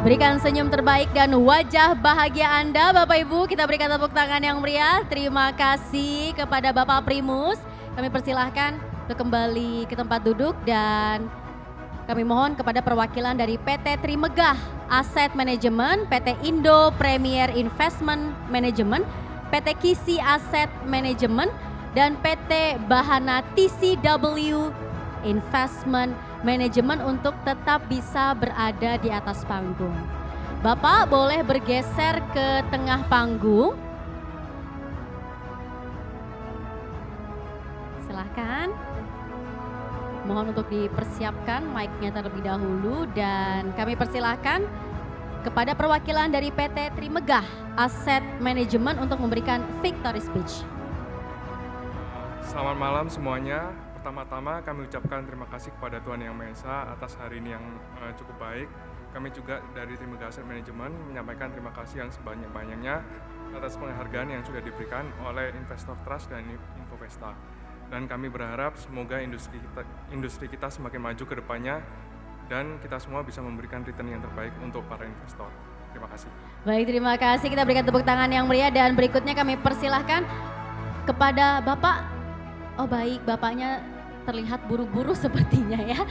[SPEAKER 1] Berikan senyum terbaik dan wajah bahagia Anda Bapak Ibu. Kita berikan tepuk tangan yang meriah. Terima kasih kepada Bapak Primus. Kami persilahkan untuk kembali ke tempat duduk dan kami mohon kepada perwakilan dari PT Trimegah Asset Management, PT Indo Premier Investment Management, PT Kisi Asset Management, dan PT Bahana TCW Investment Management untuk tetap bisa berada di atas panggung. Bapak boleh bergeser ke tengah panggung. Silahkan. Mohon untuk dipersiapkan mic-nya terlebih dahulu dan kami persilahkan kepada perwakilan dari PT Trimegah Asset Management untuk memberikan victory speech.
[SPEAKER 18] Selamat malam semuanya. Pertama-tama kami ucapkan terima kasih kepada Tuhan Yang Maha Esa atas hari ini yang cukup baik. Kami juga dari Trimegah Asset Management menyampaikan terima kasih yang sebanyak-banyaknya atas penghargaan yang sudah diberikan oleh Investor Trust dan Infovesta. Dan kami berharap semoga industri kita semakin maju ke depannya dan kita semua bisa memberikan return yang terbaik untuk para investor. Terima kasih.
[SPEAKER 1] Baik, terima kasih. Kita berikan tepuk tangan yang meriah dan berikutnya kami persilahkan kepada Bapak. Oh baik, Bapaknya terlihat buru-buru sepertinya ya.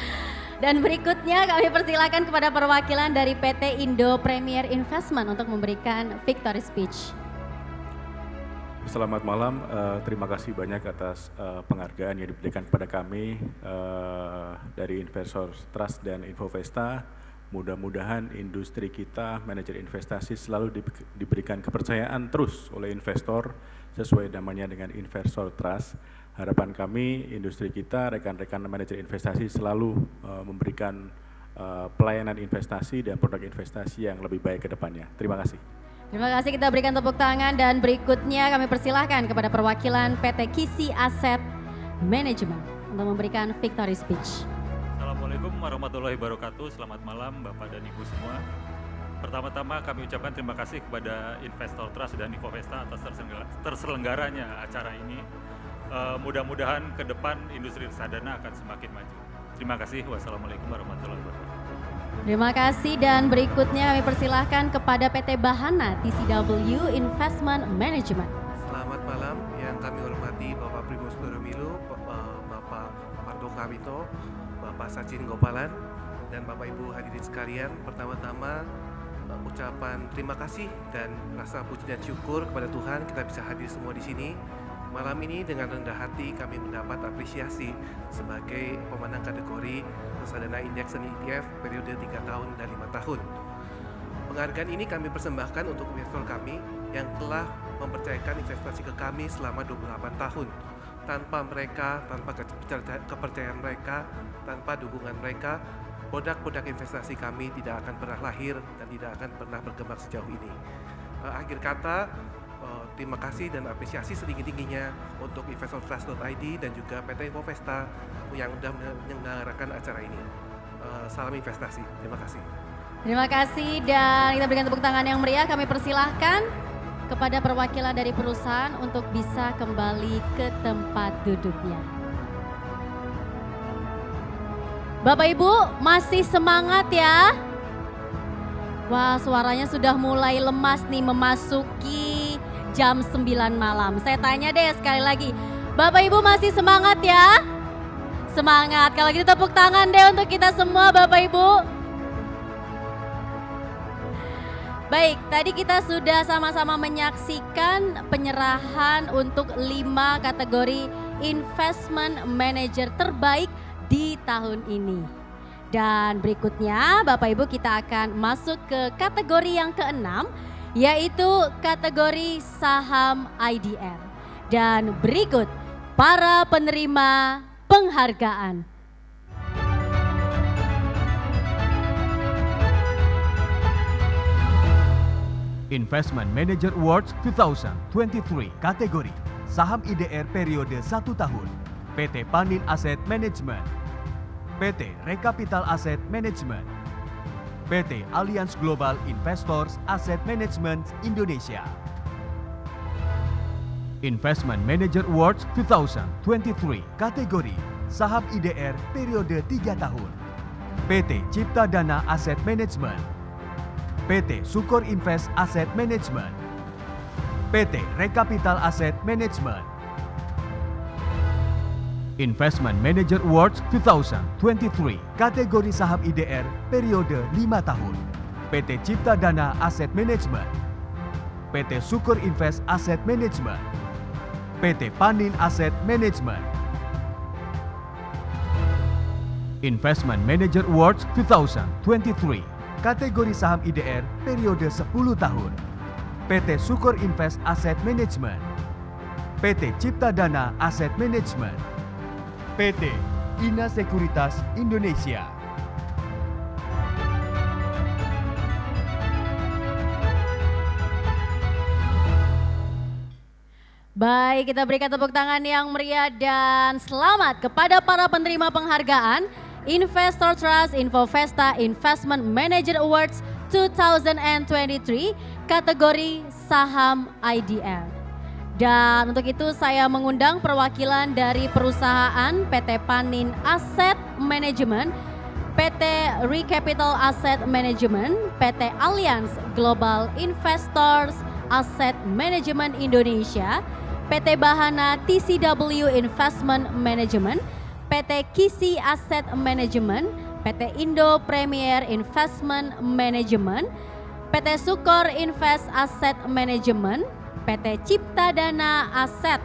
[SPEAKER 1] Dan berikutnya kami persilakan kepada perwakilan dari PT Indo Premier Investment untuk memberikan victory speech.
[SPEAKER 19] Selamat malam, terima kasih banyak atas penghargaan yang diberikan kepada kami dari Investor Trust dan Infovesta. Mudah-mudahan industri kita, manajer investasi selalu diberikan kepercayaan terus oleh investor sesuai namanya dengan Investor Trust. Harapan kami industri kita, rekan-rekan manajer investasi selalu memberikan pelayanan investasi dan produk investasi yang lebih baik ke depannya. Terima kasih.
[SPEAKER 1] Terima kasih, kita berikan tepuk tangan dan berikutnya kami persilahkan kepada perwakilan PT Kisi Asset Management untuk memberikan victory speech.
[SPEAKER 20] Assalamualaikum warahmatullahi wabarakatuh. Selamat malam Bapak dan Ibu semua. Pertama-tama kami ucapkan terima kasih kepada Investor Trust dan Infovesta atas terselenggaranya acara ini. Mudah-mudahan ke depan industri reksadana akan semakin maju. Terima kasih. Wassalamualaikum warahmatullahi wabarakatuh.
[SPEAKER 1] Terima kasih dan berikutnya kami persilahkan kepada PT Bahana TCW Investment Management.
[SPEAKER 21] Selamat malam yang kami hormati Bapak Primus Nurumilu, Bapak Pardo Kamito, Bapak Sachin Gopalan, dan Bapak Ibu hadirin sekalian. Pertama-tama ucapan terima kasih dan rasa puji dan syukur kepada Tuhan kita bisa hadir semua di sini. Malam ini dengan rendah hati kami mendapat apresiasi sebagai pemenang kategori reksadana indeks dan ETF periode 3 tahun dan 5 tahun. Penghargaan ini kami persembahkan untuk investor kami yang telah mempercayakan investasi ke kami selama 28 tahun. Tanpa mereka, tanpa kepercayaan mereka, tanpa dukungan mereka, produk-produk investasi kami tidak akan pernah lahir dan tidak akan pernah berkembang sejauh ini. Akhir kata, terima kasih dan apresiasi setinggi-tingginya untuk investortrust.id dan juga PT Infovesta yang sudah menyelenggarakan acara ini. Salam investasi, terima kasih.
[SPEAKER 1] Terima kasih dan kita berikan tepuk tangan yang meriah. Kami persilahkan kepada perwakilan dari perusahaan untuk bisa kembali ke tempat duduknya. Bapak Ibu masih semangat ya? Wah, suaranya sudah mulai lemas nih memasuki jam 9 malam. Saya tanya deh sekali lagi, Bapak Ibu masih semangat ya? Semangat, kalau gitu tepuk tangan deh untuk kita semua Bapak Ibu. Baik, tadi kita sudah sama-sama menyaksikan penyerahan untuk 5 kategori investment manager terbaik di tahun ini. Dan berikutnya Bapak Ibu kita akan masuk ke kategori yang ke-6, yaitu kategori saham IDR. Dan berikut para penerima penghargaan.
[SPEAKER 3] Investment Manager Awards 2023 kategori saham IDR periode 1 tahun, PT Panin Asset Management, PT Rekapital Asset Management, PT Allianz Global Investors Asset Management Indonesia. Investment Manager Awards 2023 kategori saham IDR periode 3 tahun, PT Cipta Dana Asset Management, PT Sukor Invest Asset Management, PT Rekapital Asset Management. Investment Manager Awards 2023 kategori saham IDR periode 5 tahun, PT Cipta Dana Asset Management, PT Sukor Invest Asset Management, PT Panin Asset Management. Investment Manager Awards 2023 kategori saham IDR periode 10 tahun, PT Sukor Invest Asset Management, PT Cipta Dana Asset Management, PT Ina Sekuritas Indonesia.
[SPEAKER 1] Baik, kita berikan tepuk tangan yang meriah dan selamat kepada para penerima penghargaan Investor Trust Infovesta Investment Manager Awards 2023 kategori saham IDR. Dan untuk itu saya mengundang perwakilan dari perusahaan PT Panin Asset Management, PT Recapital Asset Management, PT Allianz Global Investors Asset Management Indonesia, PT Bahana TCW Investment Management, PT Kisi Asset Management, PT Indo Premier Investment Management, PT Sukor Invest Asset Management, PT Cipta Dana Asset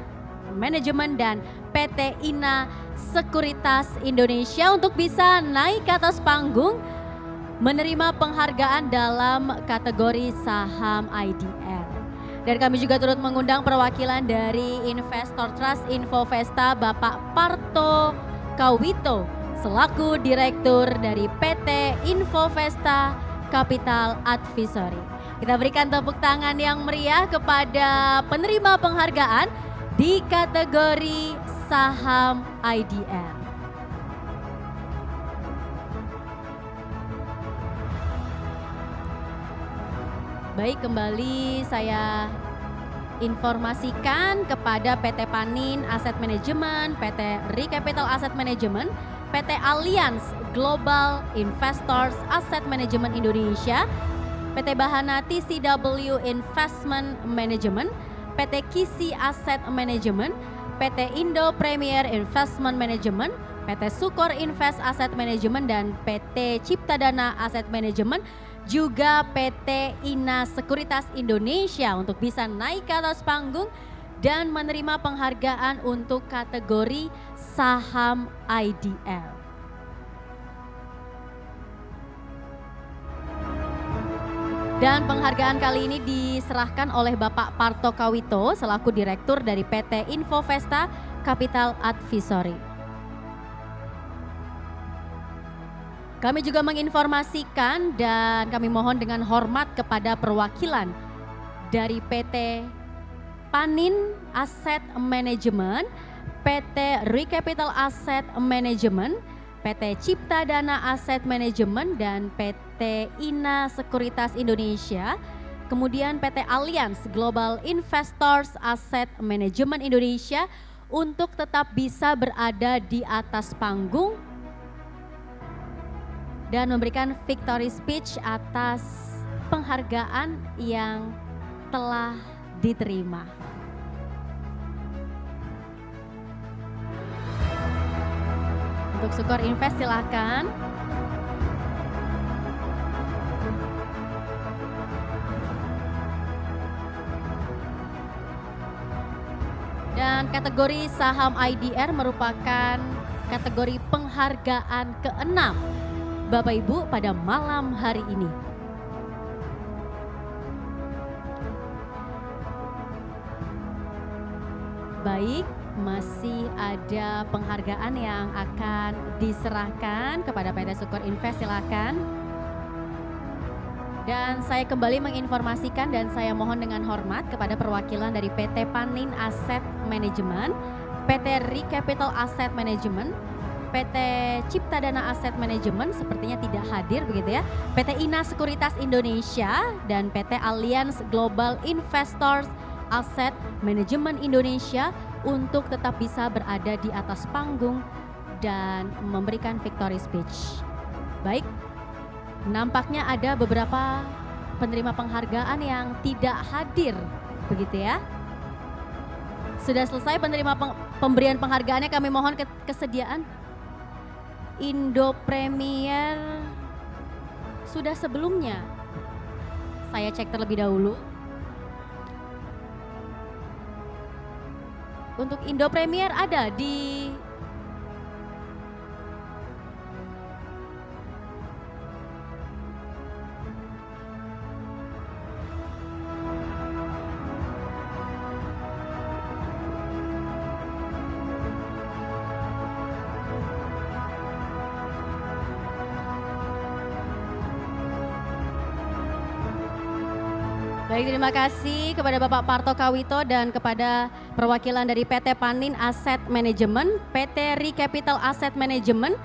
[SPEAKER 1] Management, dan PT Ina Sekuritas Indonesia untuk bisa naik ke atas panggung menerima penghargaan dalam kategori saham IDR. Dan kami juga turut mengundang perwakilan dari Investor Trust Infovesta Bapak Parto Kawito selaku Direktur dari PT Infovesta Capital Advisory. Kita berikan tepuk tangan yang meriah kepada penerima penghargaan di kategori saham IDR. Baik, kembali saya informasikan kepada PT Panin Asset Management, PT Recapital Asset Management, PT Allianz Global Investors Asset Management Indonesia, PT Bahana TCW Investment Management, PT Kisi Asset Management, PT Indo Premier Investment Management, PT Sukor Invest Asset Management, dan PT Cipta Dana Asset Management, juga PT Ina Sekuritas Indonesia untuk bisa naik ke atas panggung dan menerima penghargaan untuk kategori saham IDR. Dan penghargaan kali ini diserahkan oleh Bapak Parto Kawito selaku Direktur dari PT Infovesta Capital Advisory. Kami juga menginformasikan dan kami mohon dengan hormat kepada perwakilan dari PT Panin Asset Management, PT Recapital Asset Management, PT Cipta Dana Asset Management, dan PT Ina Sekuritas Indonesia, kemudian PT Allianz Global Investors Asset Management Indonesia untuk tetap bisa berada di atas panggung dan memberikan victory speech atas penghargaan yang telah diterima. Untuk Sukor Invest silakan. Dan kategori saham IDR merupakan kategori penghargaan ke-6 Bapak Ibu pada malam hari ini. Baik, masih ada penghargaan yang akan diserahkan kepada PT Sukor Invest, silakan. Dan saya kembali menginformasikan dan saya mohon dengan hormat kepada perwakilan dari PT Panin Asset Management, PT Recapital Asset Management, PT Cipta Dana Asset Management sepertinya tidak hadir begitu ya, PT Ina Sekuritas Indonesia dan PT Alliance Global Investors Asset Management Indonesia untuk tetap bisa berada di atas panggung dan memberikan victory speech. Baik, nampaknya ada beberapa penerima penghargaan yang tidak hadir begitu ya. Sudah selesai penerima pemberian penghargaannya, kami mohon kesediaan. Indo Premier sudah sebelumnya. Saya cek terlebih dahulu. Untuk Indo Premier ada di Baik, terima kasih kepada Bapak Parto Kawito dan kepada perwakilan dari PT Panin Asset Management, PT Recapital Asset Management,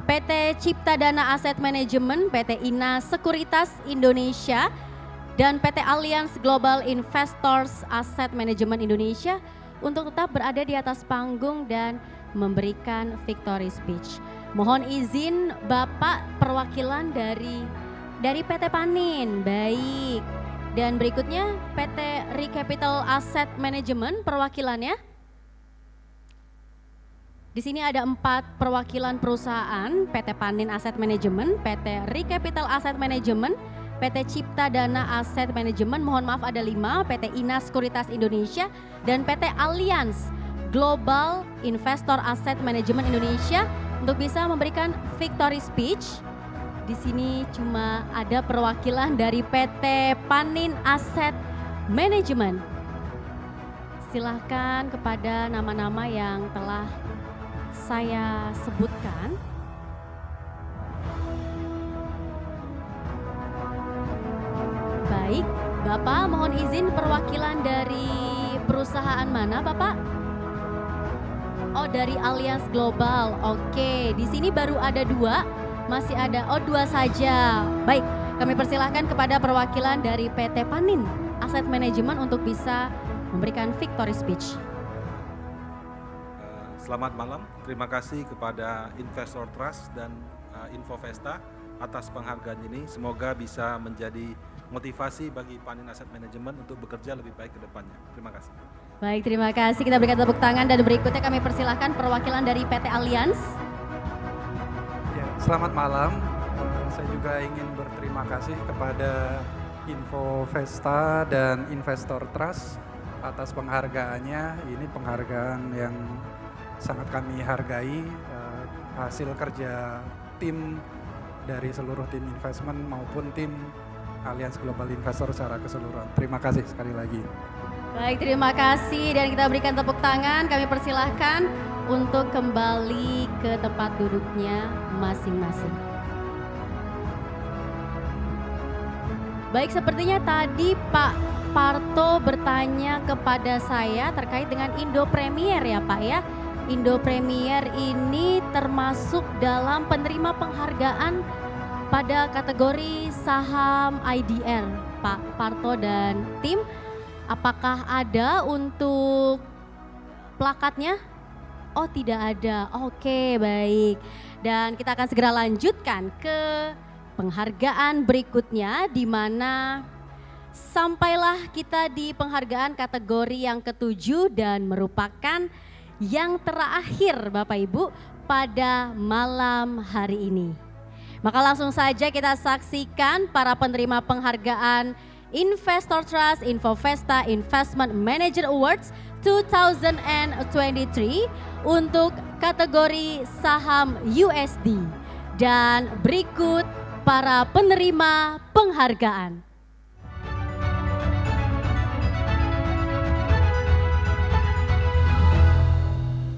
[SPEAKER 1] PT Cipta Dana Asset Management, PT Ina Sekuritas Indonesia, dan PT Alliance Global Investors Asset Management Indonesia untuk tetap berada di atas panggung dan memberikan victory speech. Mohon izin Bapak perwakilan dari PT Panin. Baik. Dan berikutnya PT Recapital Asset Management perwakilannya. Di sini ada 4 perwakilan perusahaan, PT Panin Asset Management, PT Recapital Asset Management, PT Cipta Dana Asset Management, mohon maaf ada 5, PT Ina Sekuritas Indonesia, dan PT Alliance Global Investor Asset Management Indonesia untuk bisa memberikan victory speech. Di sini cuma ada perwakilan dari PT Panin Asset Management. Silahkan kepada nama-nama yang telah saya sebutkan. Baik, Bapak mohon izin perwakilan dari perusahaan mana Bapak? Oh, dari Alliance Global. Oke, di sini baru ada 2. Masih ada, 2 saja. Baik, kami persilahkan kepada perwakilan dari PT Panin Asset Management untuk bisa memberikan victory speech.
[SPEAKER 2] Selamat malam, terima kasih kepada Investor Trust dan Infovesta atas penghargaan ini. Semoga bisa menjadi motivasi bagi Panin Asset Management untuk bekerja lebih baik ke depannya. Terima kasih.
[SPEAKER 1] Baik, terima kasih. Kita berikan tepuk tangan dan berikutnya kami persilahkan perwakilan dari PT Alliance.
[SPEAKER 22] Selamat malam, saya juga ingin berterima kasih kepada Infovesta dan Investor Trust atas penghargaannya. Ini penghargaan yang sangat kami hargai, hasil kerja tim dari seluruh tim investment maupun tim Alliance Global Investor secara keseluruhan. Terima kasih sekali lagi.
[SPEAKER 1] Baik, terima kasih dan kita berikan tepuk tangan, kami persilahkan untuk kembali ke tempat duduknya masing-masing. Baik, sepertinya tadi Pak Parto bertanya kepada saya terkait dengan Indo Premier ya Pak ya. Indo Premier ini termasuk dalam penerima penghargaan pada kategori saham IDR. Pak Parto dan tim, apakah ada untuk plakatnya? Oh, tidak ada. Oke, baik. Dan kita akan segera lanjutkan ke penghargaan berikutnya, di mana sampailah kita di penghargaan kategori yang ke-7 dan merupakan yang terakhir Bapak Ibu pada malam hari ini. Maka langsung saja kita saksikan para penerima penghargaan Investor Trust Infovesta Investment Manager Awards 2023 untuk kategori saham USD. Dan berikut para penerima penghargaan.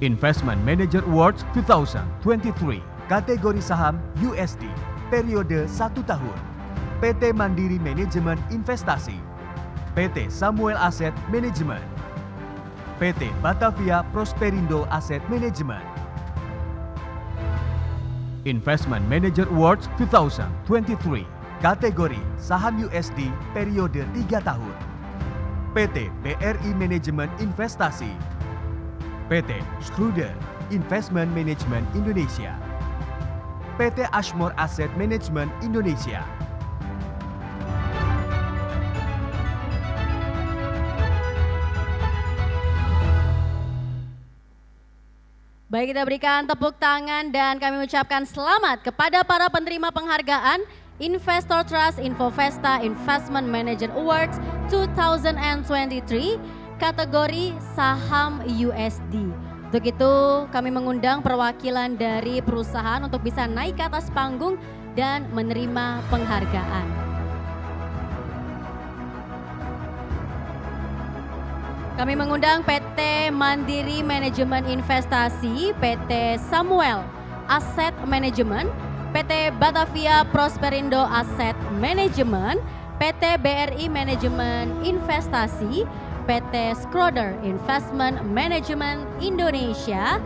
[SPEAKER 3] Investment Manager Awards 2023, kategori saham USD, periode 1 tahun. PT Mandiri Manajemen Investasi, PT Samuel Asset Management, PT Batavia Prosperindo Asset Management. Investment Manager Awards 2023, kategori saham USD periode 3 tahun. PT BRI Manajemen Investasi, PT Schroeder Investment Management Indonesia, PT Ashmore Asset Management Indonesia.
[SPEAKER 1] Baik, kita berikan tepuk tangan dan kami ucapkan selamat kepada para penerima penghargaan Investor Trust Infovesta Investment Manager Awards 2023 kategori saham USD. Untuk itu kami mengundang perwakilan dari perusahaan untuk bisa naik ke atas panggung dan menerima penghargaan. Kami mengundang PT Mandiri Manajemen Investasi, PT Samuel Asset Management, PT Batavia Prosperindo Asset Management, PT BRI Manajemen Investasi, PT Schroeder Investment Management Indonesia,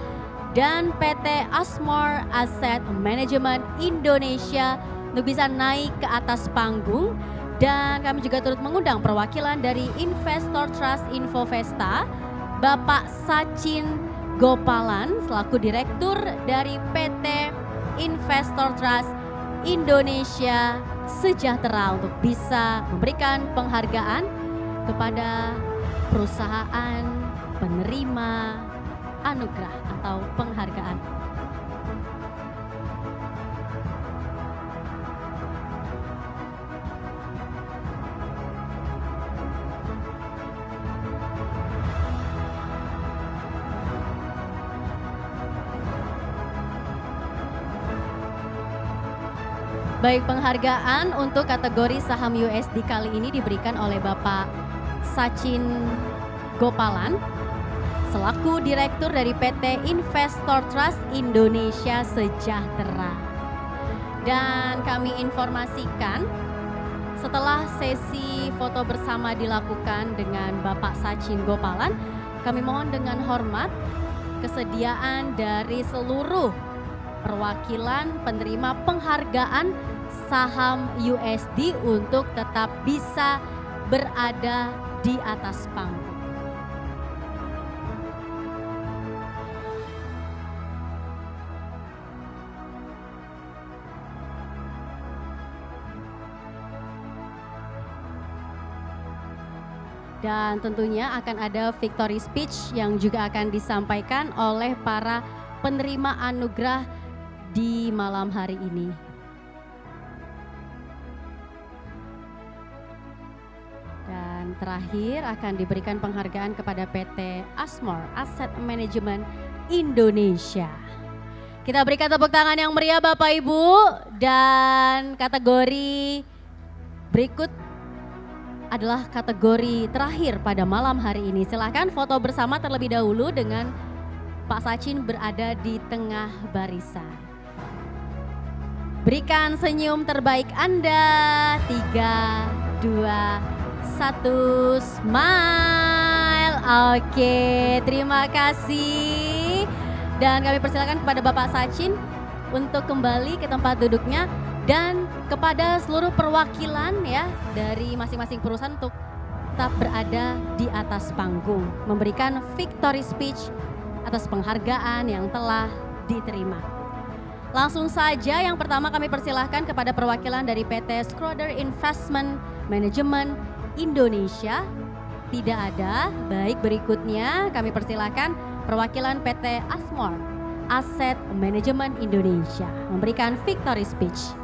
[SPEAKER 1] dan PT Ashmore Asset Management Indonesia untuk bisa naik ke atas panggung. Dan kami juga turut mengundang perwakilan dari Investor Trust Infovesta, Bapak Sachin Gopalan selaku Direktur dari PT Investor Trust Indonesia Sejahtera untuk bisa memberikan penghargaan kepada perusahaan penerima anugerah atau penghargaan. Baik, penghargaan untuk kategori saham USD kali ini diberikan oleh Bapak Sachin Gopalan selaku Direktur dari PT Investor Trust Indonesia Sejahtera. Dan kami informasikan setelah sesi foto bersama dilakukan dengan Bapak Sachin Gopalan, kami mohon dengan hormat kesediaan dari seluruh perwakilan penerima penghargaan saham USD untuk tetap bisa berada di atas panggung. Dan tentunya akan ada victory speech yang juga akan disampaikan oleh para penerima anugerah di malam hari ini. Dan terakhir akan diberikan penghargaan kepada PT Ashmore Asset Management Indonesia. Kita berikan tepuk tangan yang meriah Bapak Ibu, dan kategori berikut adalah kategori terakhir pada malam hari ini. Silakan foto bersama terlebih dahulu dengan Pak Sachin berada di tengah barisan. Berikan senyum terbaik Anda. 3, 2, 1, smile. Oke, terima kasih. Dan kami persilakan kepada Bapak Sachin untuk kembali ke tempat duduknya dan kepada seluruh perwakilan ya dari masing-masing perusahaan untuk tetap berada di atas panggung, memberikan victory speech atas penghargaan yang telah diterima. Langsung saja yang pertama kami persilahkan kepada perwakilan dari PT Schroeder Investment Management Indonesia. Tidak ada. Baik, berikutnya kami persilahkan perwakilan PT Ashmore Asset Management Indonesia memberikan victory speech.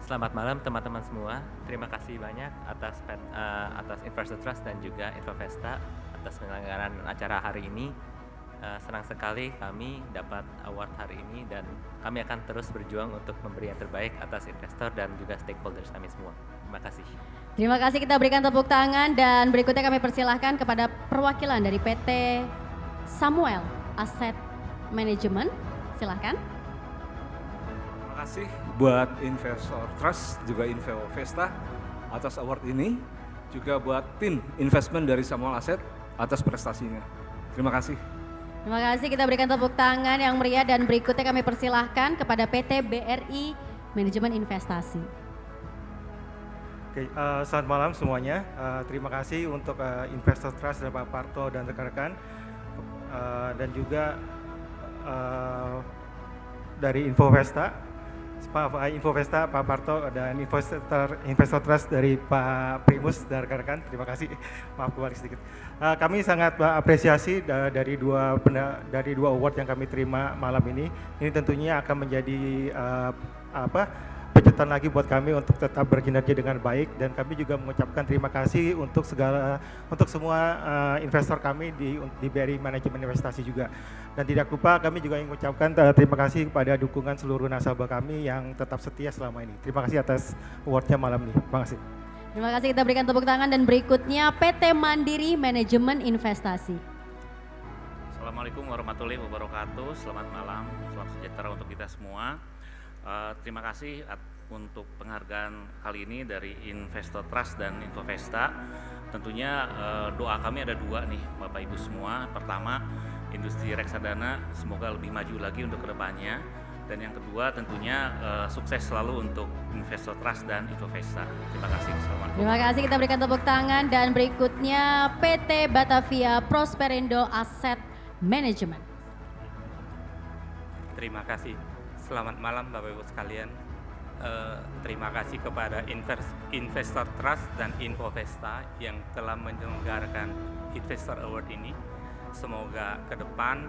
[SPEAKER 4] Selamat malam teman-teman semua. Terima kasih banyak atas Investor Trust dan juga Infovesta atas penyelenggaraan acara hari ini. Senang sekali kami dapat award hari ini dan kami akan terus berjuang untuk memberi yang terbaik atas investor dan juga stakeholders kami semua. Terima kasih.
[SPEAKER 1] Terima kasih, kita berikan tepuk tangan dan berikutnya kami persilahkan kepada perwakilan dari PT Samuel Asset Management. Silahkan.
[SPEAKER 18] Terima kasih.
[SPEAKER 5] buat Investor Trust, juga Infovesta atas award ini, juga buat tim investment dari Samuel Asset atas prestasinya. Terima kasih.
[SPEAKER 1] Terima kasih, kita berikan tepuk tangan yang meriah dan berikutnya kami persilahkan kepada PT BRI Manajemen Investasi.
[SPEAKER 6] Oke, selamat malam semuanya. Terima kasih untuk Investor Trust dan Pak Parto dan rekan-rekan, dan juga dari Infovesta, Pak Parto, dan Investor Trust dari Pak Primus dan rekan-rekan. Terima kasih. Maaf kembali sedikit. Kami sangat apresiasi dari dua award yang kami terima malam ini. Ini tentunya akan menjadi pencerahan lagi buat kami untuk tetap berkinerja dengan baik, dan kami juga mengucapkan terima kasih untuk semua investor kami di BRI Manajemen Investasi juga. Dan tidak lupa kami juga ingin mengucapkan terima kasih kepada dukungan seluruh nasabah kami yang tetap setia selama ini. Terima kasih atas awardnya malam ini. Terima kasih.
[SPEAKER 1] Terima kasih, kita berikan tepuk tangan dan berikutnya PT Mandiri Manajemen Investasi.
[SPEAKER 23] Assalamualaikum warahmatullahi wabarakatuh. Selamat malam, salam sejahtera untuk kita semua. Terima kasih untuk penghargaan kali ini dari Investor Trust dan Infovesta. Tentunya doa kami ada dua nih Bapak Ibu semua. Pertama, industri reksadana semoga lebih maju lagi untuk kedepannya. Dan yang kedua tentunya sukses selalu untuk Investor Trust dan Infovesta. Terima kasih. Assalamualaikum.
[SPEAKER 1] Terima kasih, kita berikan tepuk tangan dan berikutnya PT Batavia Prosperindo Asset Management.
[SPEAKER 24] Terima kasih. Selamat malam Bapak Ibu sekalian. Terima kasih kepada Investor Trust dan Infovesta yang telah menyelenggarakan Investor Award ini. Semoga ke depan,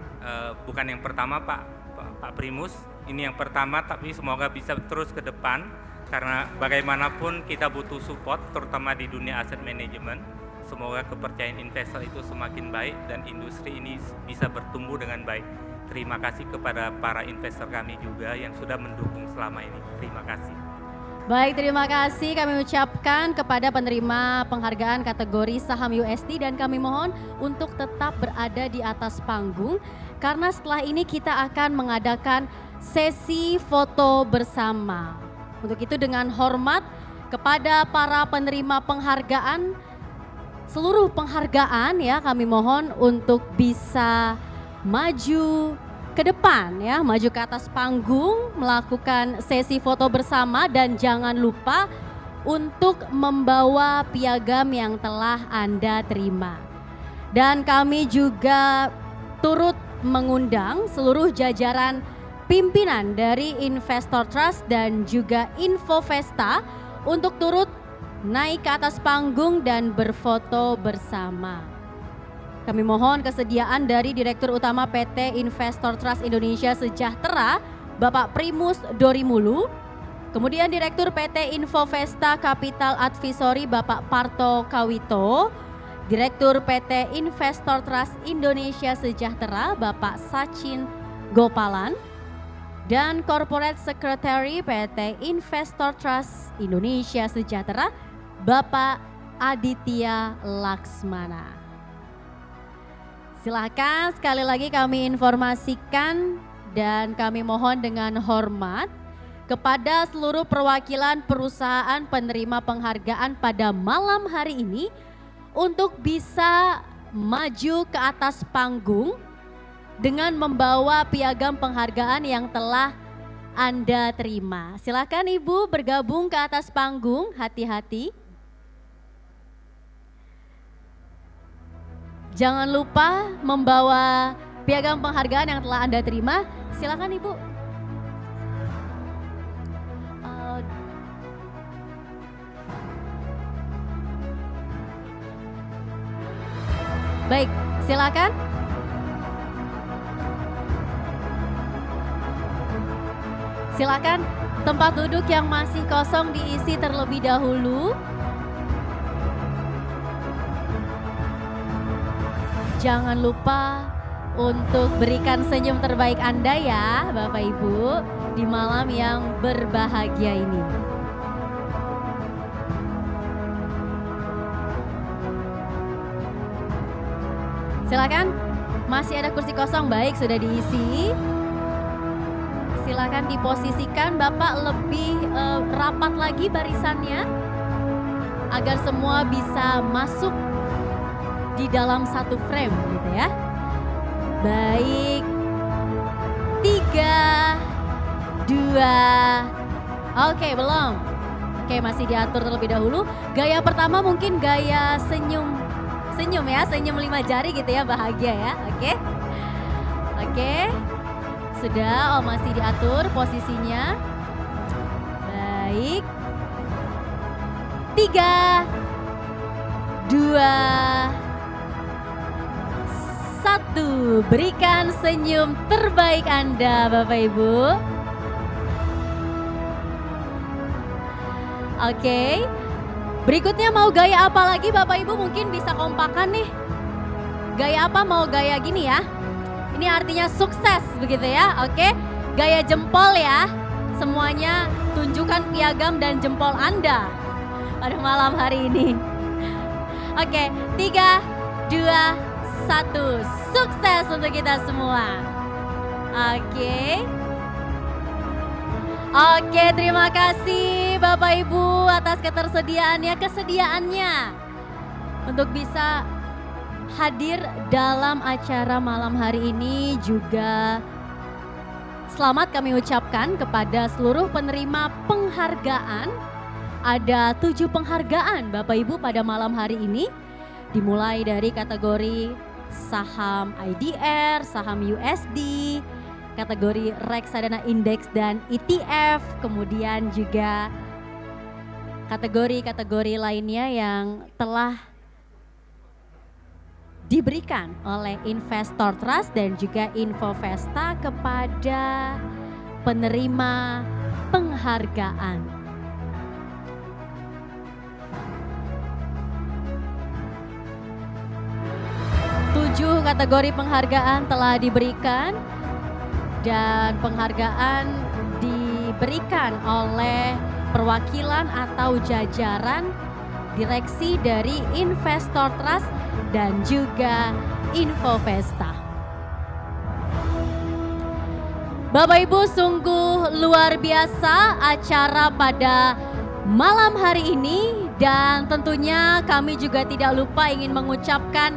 [SPEAKER 24] bukan yang pertama Pak Primus, ini yang pertama, tapi semoga bisa terus ke depan, karena bagaimanapun kita butuh support, terutama di dunia aset manajemen. Semoga kepercayaan investor itu semakin baik dan industri ini bisa bertumbuh dengan baik. Terima kasih kepada para investor kami juga yang sudah mendukung selama ini. Terima kasih.
[SPEAKER 1] Baik, terima kasih kami ucapkan kepada penerima penghargaan kategori saham USD, dan kami mohon untuk tetap berada di atas panggung karena setelah ini kita akan mengadakan sesi foto bersama. Untuk itu dengan hormat kepada para penerima penghargaan, seluruh penghargaan ya, kami mohon untuk bisa maju ke depan ya, maju ke atas panggung melakukan sesi foto bersama, dan jangan lupa untuk membawa piagam yang telah Anda terima. Dan kami juga turut mengundang seluruh jajaran pimpinan dari Investor Trust dan juga Infovesta untuk turut naik ke atas panggung dan berfoto bersama. Kami mohon kesediaan dari Direktur Utama PT Investor Trust Indonesia Sejahtera, Bapak Primus Dorimulu. Kemudian Direktur PT Infovesta Capital Advisory, Bapak Parto Kawito. Direktur PT Investor Trust Indonesia Sejahtera, Bapak Sachin Gopalan. Dan Corporate Secretary PT Investor Trust Indonesia Sejahtera, Bapak Aditya Laksmana. Silakan sekali lagi kami informasikan dan kami mohon dengan hormat kepada seluruh perwakilan perusahaan penerima penghargaan pada malam hari ini untuk bisa maju ke atas panggung dengan membawa piagam penghargaan yang telah Anda terima. Silakan Ibu bergabung ke atas panggung, hati-hati. Jangan lupa membawa piagam penghargaan yang telah Anda terima. Silakan Ibu. Baik, silakan. Silakan tempat duduk yang masih kosong diisi terlebih dahulu. Jangan lupa untuk berikan senyum terbaik Anda ya Bapak Ibu di malam yang berbahagia ini. Silakan, masih ada kursi kosong, baik sudah diisi. silakan diposisikan Bapak lebih rapat lagi barisannya agar semua bisa masuk di dalam satu frame gitu ya. Baik, 3, 2, oke belum. Oke, masih diatur terlebih dahulu. Gaya pertama mungkin gaya senyum ya, senyum 5 jari gitu ya, bahagia ya. Oke, sudah, masih diatur posisinya. Baik, 3, 2, 1, berikan senyum terbaik Anda Bapak Ibu. Oke, berikutnya mau gaya apa lagi Bapak Ibu, mungkin bisa kompakan nih. Gaya apa, mau gaya gini ya. Ini artinya sukses begitu ya, oke. Gaya jempol ya, semuanya tunjukkan piagam dan jempol Anda pada malam hari ini. Oke, 3, 2, 1, sukses untuk kita semua. Oke, terima kasih Bapak Ibu atas kesediaannya untuk bisa hadir dalam acara malam hari ini. Juga selamat kami ucapkan kepada seluruh penerima penghargaan. Ada 7 penghargaan Bapak Ibu pada malam hari ini, dimulai dari kategori saham IDR, saham USD, kategori reksadana indeks dan ETF, kemudian juga kategori-kategori lainnya yang telah diberikan oleh Investor Trust dan juga Infovesta kepada penerima penghargaan. Tujuh kategori penghargaan telah diberikan dan penghargaan diberikan oleh perwakilan atau jajaran direksi dari Investor Trust dan juga Infovesta. Bapak Ibu, sungguh luar biasa acara pada malam hari ini, dan tentunya kami juga tidak lupa ingin mengucapkan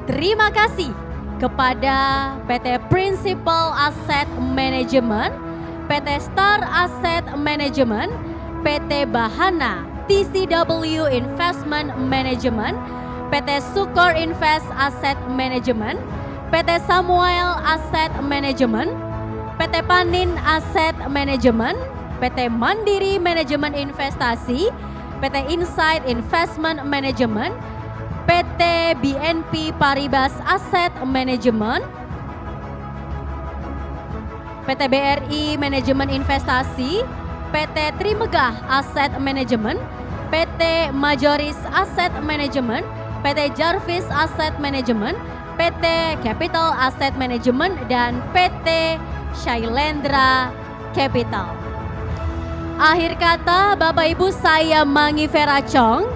[SPEAKER 1] terima kasih kepada PT Principal Asset Management, PT Star Asset Management, PT Bahana TCW Investment Management, PT Sukor Invest Asset Management, PT Samuel Asset Management, PT Panin Asset Management, PT Mandiri Manajemen Investasi, PT Insight Investment Management, PT BNP Paribas Asset Management, PT BRI Manajemen Investasi, PT Trimegah Asset Management, PT Majoris Asset Management, PT Jarvis Asset Management, PT Capital Asset Management, dan PT Shailendra Capital. Akhir kata Bapak Ibu, saya Mangi Vera Chong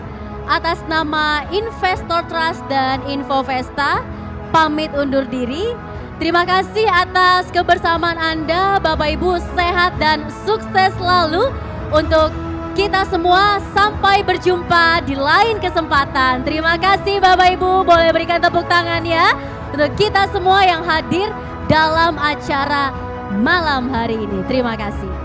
[SPEAKER 1] atas nama Investor Trust dan Infovesta pamit undur diri. Terima kasih atas kebersamaan Anda Bapak Ibu, sehat dan sukses selalu untuk kita semua. Sampai berjumpa di lain kesempatan. Terima kasih Bapak Ibu, boleh berikan tepuk tangan ya untuk kita semua yang hadir dalam acara malam hari ini. Terima kasih.